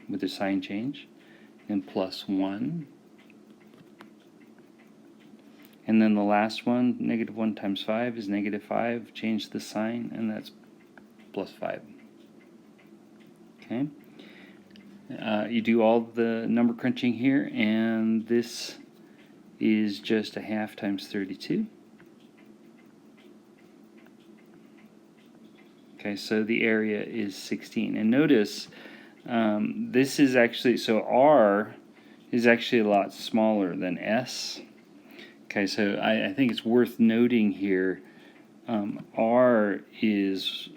with the sign change. And plus 1. And then the last one, -1 times 5 is -5. Change the sign, and that's plus 5. Okay. You do all the number crunching here, and this is just a 1/2 times 32. Okay, so the area is 16. And notice this is actually, so R is actually a lot smaller than S. Okay, so I think it's worth noting here, R is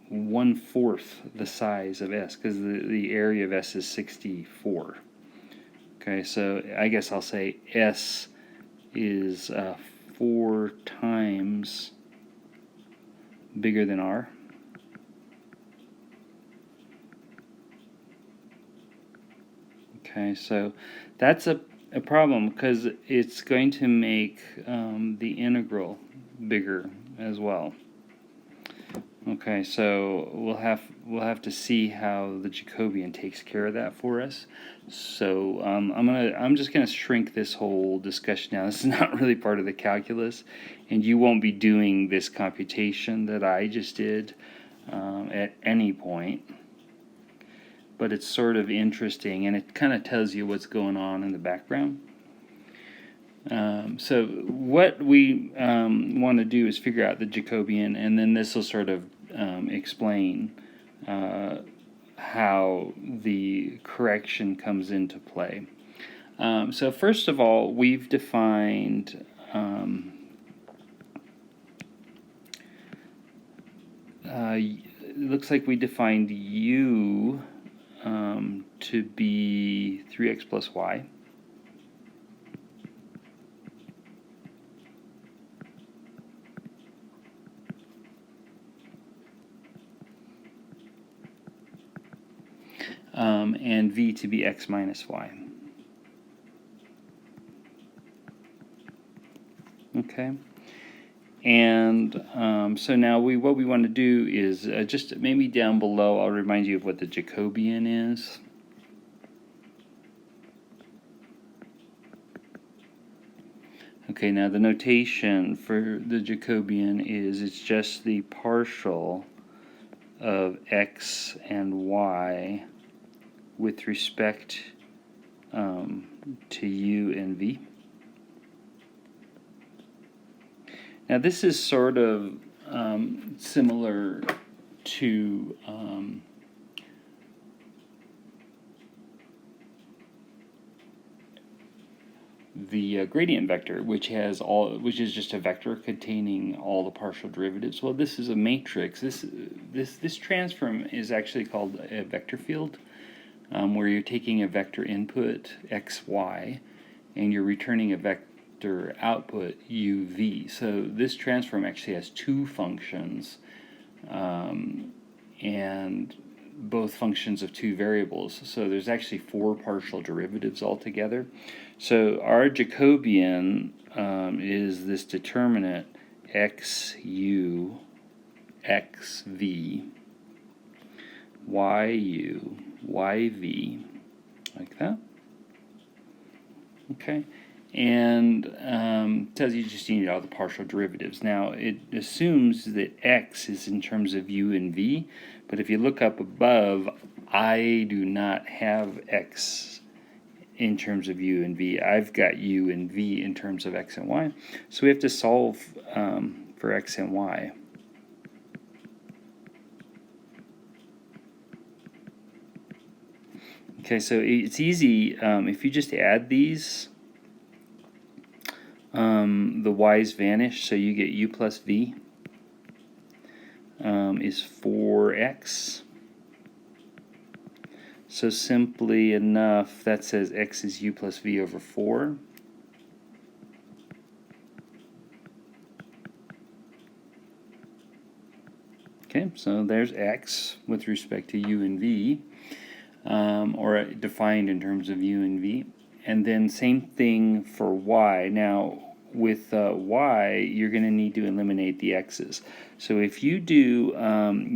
1/4 the size of S, because the area of S is 64. Okay, so I guess I'll say S is 4 times bigger than R. Okay, so that's a problem, because it's going to make the integral bigger as well. Okay, so we'll have to see how the Jacobian takes care of that for us. So I'm just gonna shrink this whole discussion now. This is not really part of the calculus, and you won't be doing this computation that I just did at any point. But it's sort of interesting, and it kind of tells you what's going on in the background. So what we want to do is figure out the Jacobian, and then this will sort of explain how the correction comes into play. So first of all, we've defined it looks like we defined u to be 3x plus y. And v to be x minus y. Okay. And so now what we want to do is just maybe down below, I'll remind you of what the Jacobian is. Okay, now the notation for the Jacobian is it's just the partial of x and y with respect to u and v. Now this is sort of similar to the gradient vector, which is just a vector containing all the partial derivatives. Well, this is a matrix. This transform is actually called a vector field, where you're taking a vector input x, y, and you're returning a vector output u, v. So this transform actually has two functions, and both functions of two variables. So there's actually 4 partial derivatives altogether. So our Jacobian is this determinant xu, xv, yu, yv, like that. Okay, and tells you just need all the partial derivatives. Now it assumes that x is in terms of u and v, but if you look up above, I do not have x in terms of u and v. I've got u and v in terms of x and y. So we have to solve for x and y. Okay, so it's easy. If you just add these, the y's vanish, so you get u plus v is 4x. So simply enough, that says x is u plus v over 4. Okay, so there's x with respect to u and v, or defined in terms of u and v. And then same thing for y. Now, with y, you're going to need to eliminate the x's. So if you do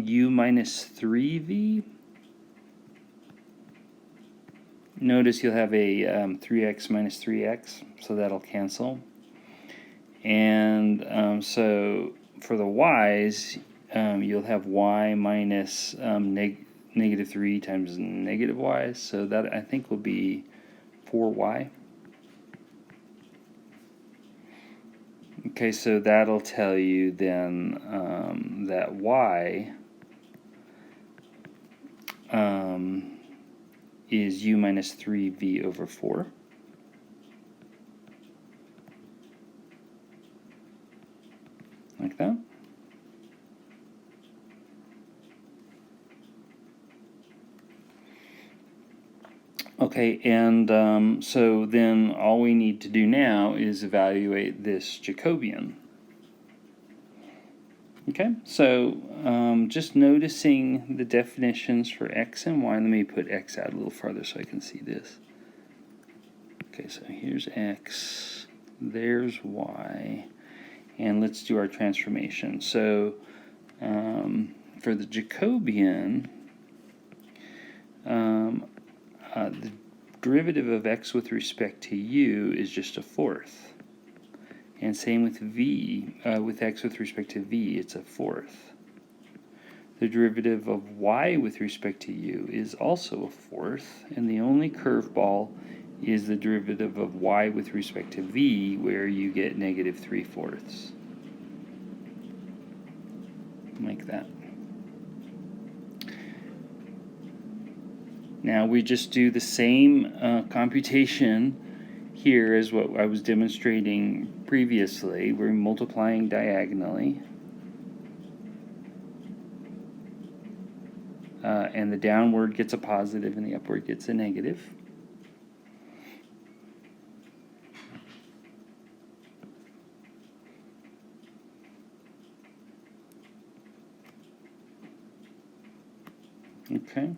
u minus 3v, notice you'll have a 3x minus 3x, so that'll cancel. And so for the y's, you'll have y minus negative 3 times negative y, so that I think will be 4y. Okay, so that'll tell you then that y is u minus 3v over 4. Like that. Okay, and so then all we need to do now is evaluate this Jacobian. Okay, so just noticing the definitions for x and y. Let me put x out a little farther so I can see this. Okay, so here's x, there's y, and let's do our transformation. So for the Jacobian, the derivative of x with respect to u is just a fourth. And same with v, with x with respect to v, it's a fourth. The derivative of y with respect to u is also a fourth, and the only curveball is the derivative of y with respect to v, where you get negative 3/4. Like that. Now we just do the same computation here as what I was demonstrating previously. We're multiplying diagonally. And the downward gets a positive and the upward gets a negative. Okay.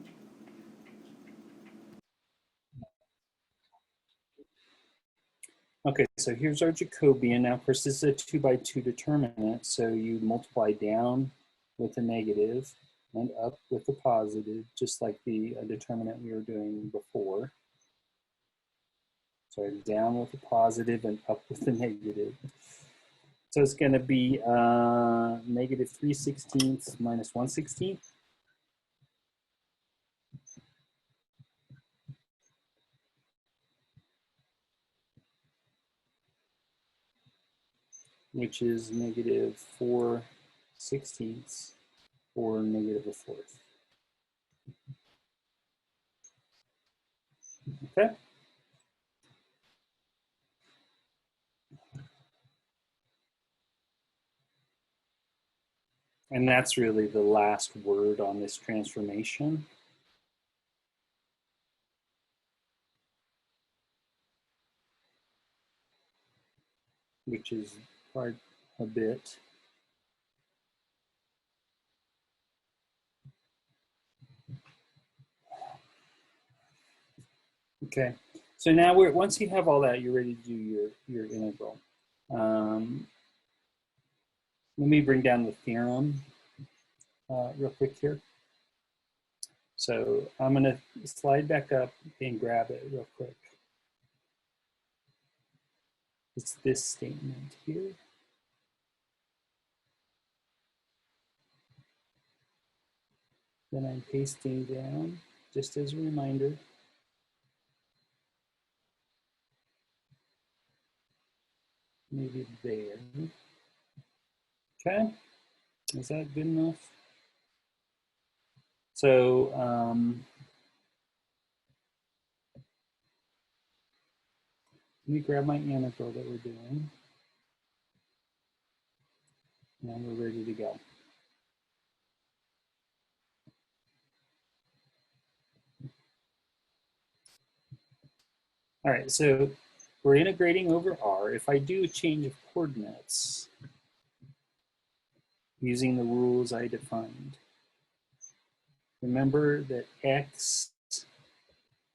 Okay, so here's our Jacobian. Now, of course, this is a 2 by 2 determinant, so you multiply down with a negative and up with a positive, just like the determinant we were doing before. So down with a positive and up with a negative. So it's going to be negative 3/16 minus 1/16. Which is negative 4/16 or negative a fourth. Okay. And that's really the last word on this transformation. Which is quite a bit. Okay, so now once you have all that, you're ready to do your integral. Let me bring down the theorem real quick here. So I'm going to slide back up and grab it real quick. It's this statement here. Then I'm pasting down, just as a reminder. maybe there. Okay, is that good enough? So let me grab my integral that we're doing, and we're ready to go. All right, so we're integrating over R. If I do a change of coordinates using the rules I defined, remember that X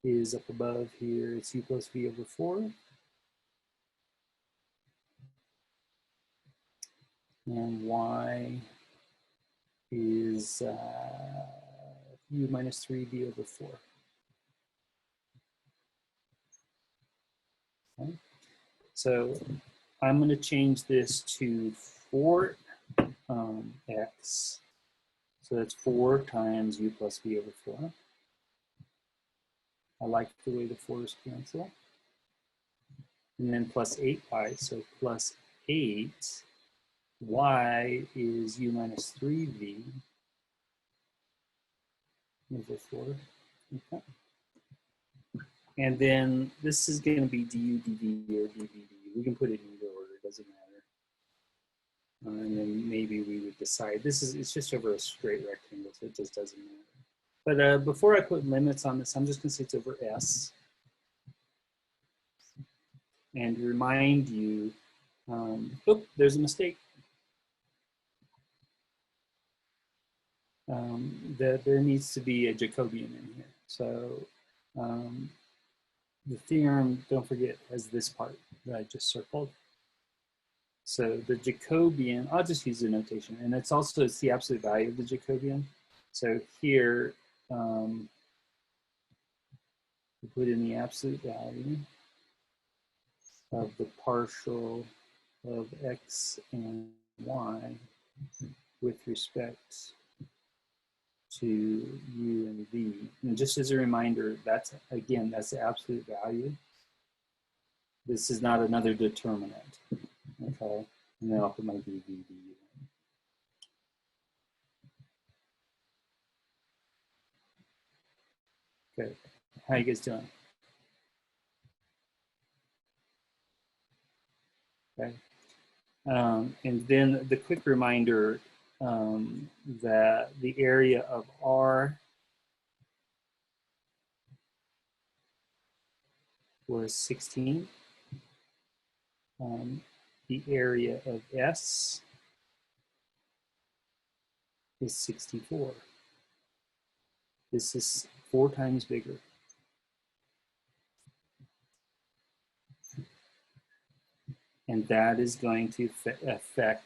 is up above here. It's U plus V over 4. And Y is U minus 3V over 4. Okay. So I'm going to change this to 4x. So that's 4 times U plus V over 4. I like the way the 4's cancel. And then plus 8y, so plus 8. Y is U minus 3V over 4. Okay. And then this is going to be du dv or dv du. We can put it in either order, it doesn't matter. And then maybe we would decide, it's just over a straight rectangle, so it just doesn't matter. But before I put limits on this, I'm just going to say it's over S. And remind you, oh, there's a mistake. That there needs to be a Jacobian in here. So the theorem, don't forget, has this part that I just circled. So the Jacobian, I'll just use the notation, and it's the absolute value of the Jacobian. So here, we put in the absolute value of the partial of x and y with respect to u and v. And just as a reminder, that's the absolute value. This is not another determinant, okay? And then I'll put my dv du. Okay, how you guys doing? Okay. And then the quick reminder that the area of R was 16. The area of S is 64. This is 4 times bigger. And that is going to affect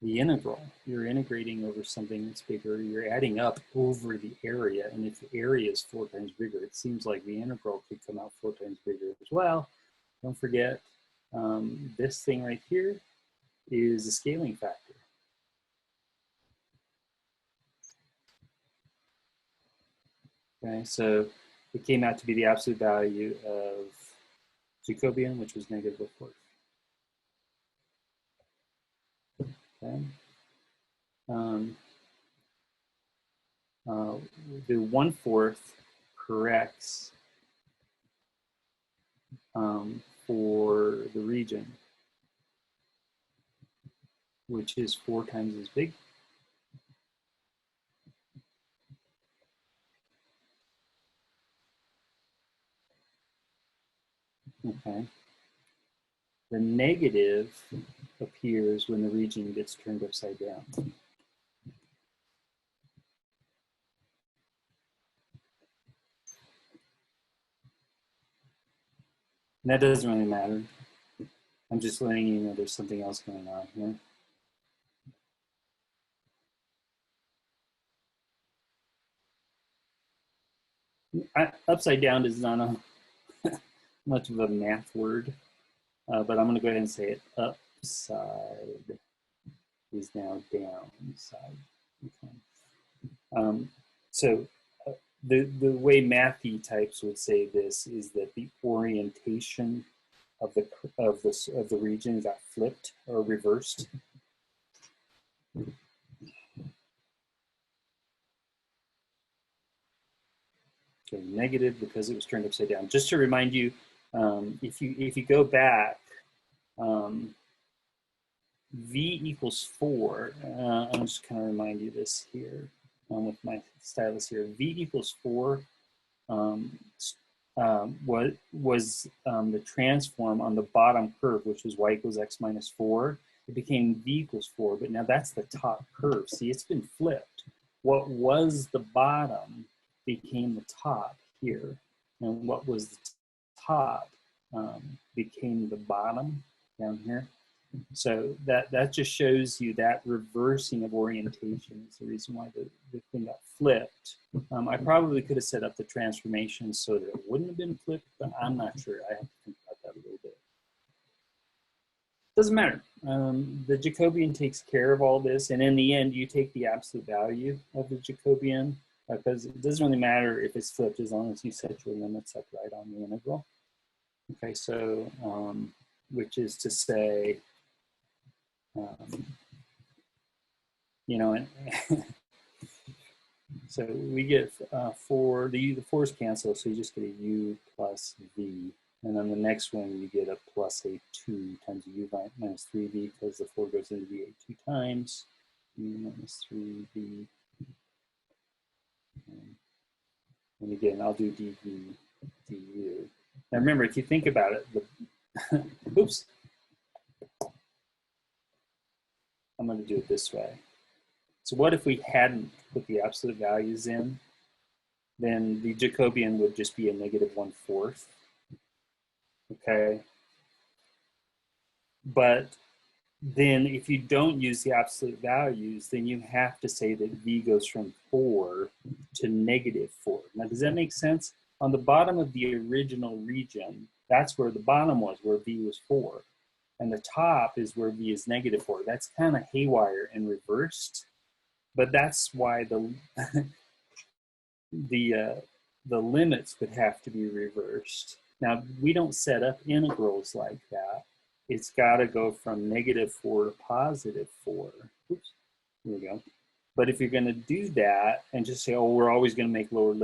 the integral. You're integrating over something that's bigger. You're adding up over the area. And if the area is 4 times bigger, it seems like the integral could come out 4 times bigger as well. Don't forget, this thing right here is a scaling factor. Okay, so it came out to be the absolute value of Jacobian, which was negative a fourth. Okay. The 1/4 corrects for the region, which is 4 times as big. Okay. The negative appears when the region gets turned upside down. And that doesn't really matter. I'm just letting you know there's something else going on here. Upside down is not a much of a math word, but I'm going to go ahead and say it. Upside is now downside. Okay. So the way mathy types would say this is that the orientation of the region got flipped or reversed. So negative because it was turned upside down. Just to remind you, if you go back, v equals 4. I'm just kind of remind you this here with my stylus here. V equals 4 what was the transform on the bottom curve, which was y equals x minus 4. It became v equals 4, but now that's the top curve. See, it's been flipped. What was the bottom became the top here, and what was the top became the bottom down here. So that just shows you that reversing of orientation is the reason why the thing got flipped. I probably could have set up the transformation so that it wouldn't have been flipped, but I'm not sure. I have to think about that a little bit. Doesn't matter. The Jacobian takes care of all this, and in the end, you take the absolute value of the Jacobian because it doesn't really matter if it's flipped as long as you set your limits up right on the integral. Okay, so which is to say, you know, and so we get 4, the 4's cancel, so you just get a u plus v. And then the next one, you get a plus a 2 times u minus 3v because the 4 goes into v 2 times. U minus 3v. And again, I'll do dv du. Now remember, if you think about it, oops. I'm going to do it this way. So what if we hadn't put the absolute values in? Then the Jacobian would just be a negative 1/4. Okay. But then if you don't use the absolute values, then you have to say that v goes from 4 to negative 4. Now, does that make sense? On the bottom of the original region, that's where the bottom was, where v was 4. And the top is where v is negative 4. That's kind of haywire and reversed. But that's why the limits would have to be reversed. Now, we don't set up integrals like that. It's got to go from negative 4 to positive 4. Oops, here we go. But if you're going to do that and just say, oh, we're always going to make lower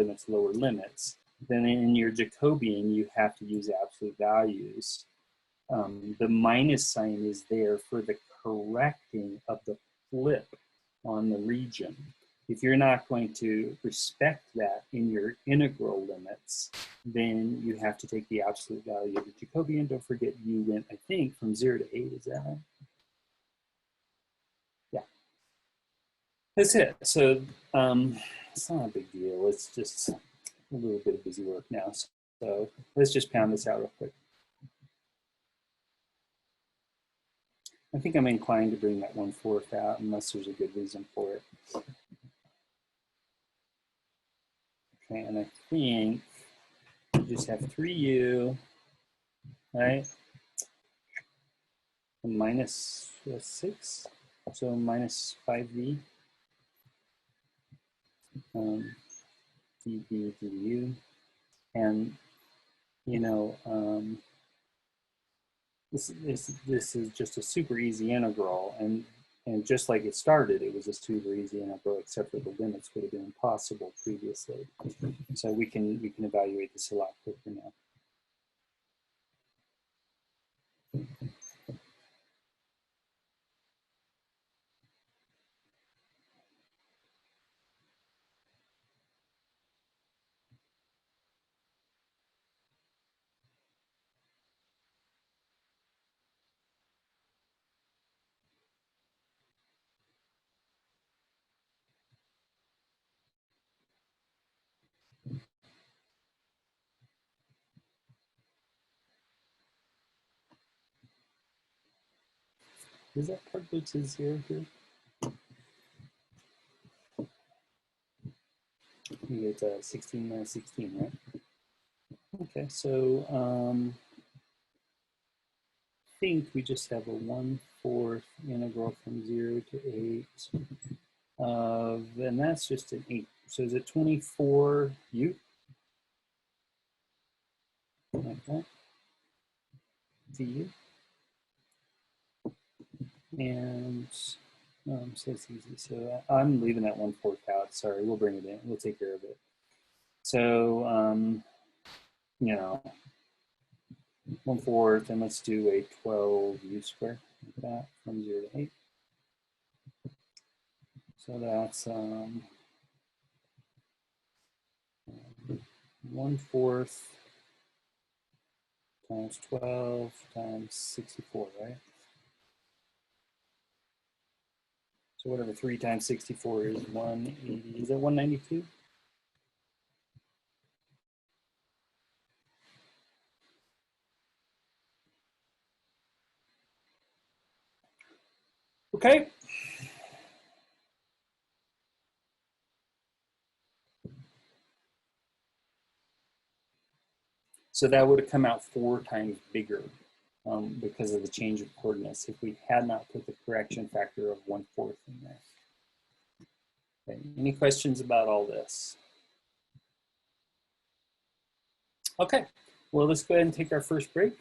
limits, then in your Jacobian, you have to use absolute values. The minus sign is there for the correcting of the flip on the region. If you're not going to respect that in your integral limits, then you have to take the absolute value of the Jacobian. Don't forget you went, I think, from 0 to 8. Is that right? Yeah. That's it. So it's not a big deal. It's just a little bit of busy work now. So let's just pound this out real quick. I think I'm inclined to bring that 1/4 out unless there's a good reason for it. Okay, and I think you just have 3u, right? And minus 6, so minus 5v. dv du. And, you know, this is just a super easy integral, and just like it started, it was a super easy integral, except for the limits would have been impossible previously. So we can evaluate this a lot quicker now. Is that part go to 0 here? You get 16 minus 16, right? Okay, so I think we just have a 1/4 integral from 0 to 8 and that's just an 8 So is it 24u? Like that. Du. And so it's easy. So I'm leaving that 1/4 out. Sorry, we'll bring it in. We'll take care of it. So, you know, 1/4, and let's do a 12u squared, like that, from 0 to 8. So that's 1/4 times 12 times 64, right? So whatever 3 times 64 is 180. Is that 192? Okay. So that would have come out 4 times bigger because of the change of coordinates if we had not put the correction factor of 1/4 in there. Okay. Any questions about all this? Okay, well, let's go ahead and take our first break.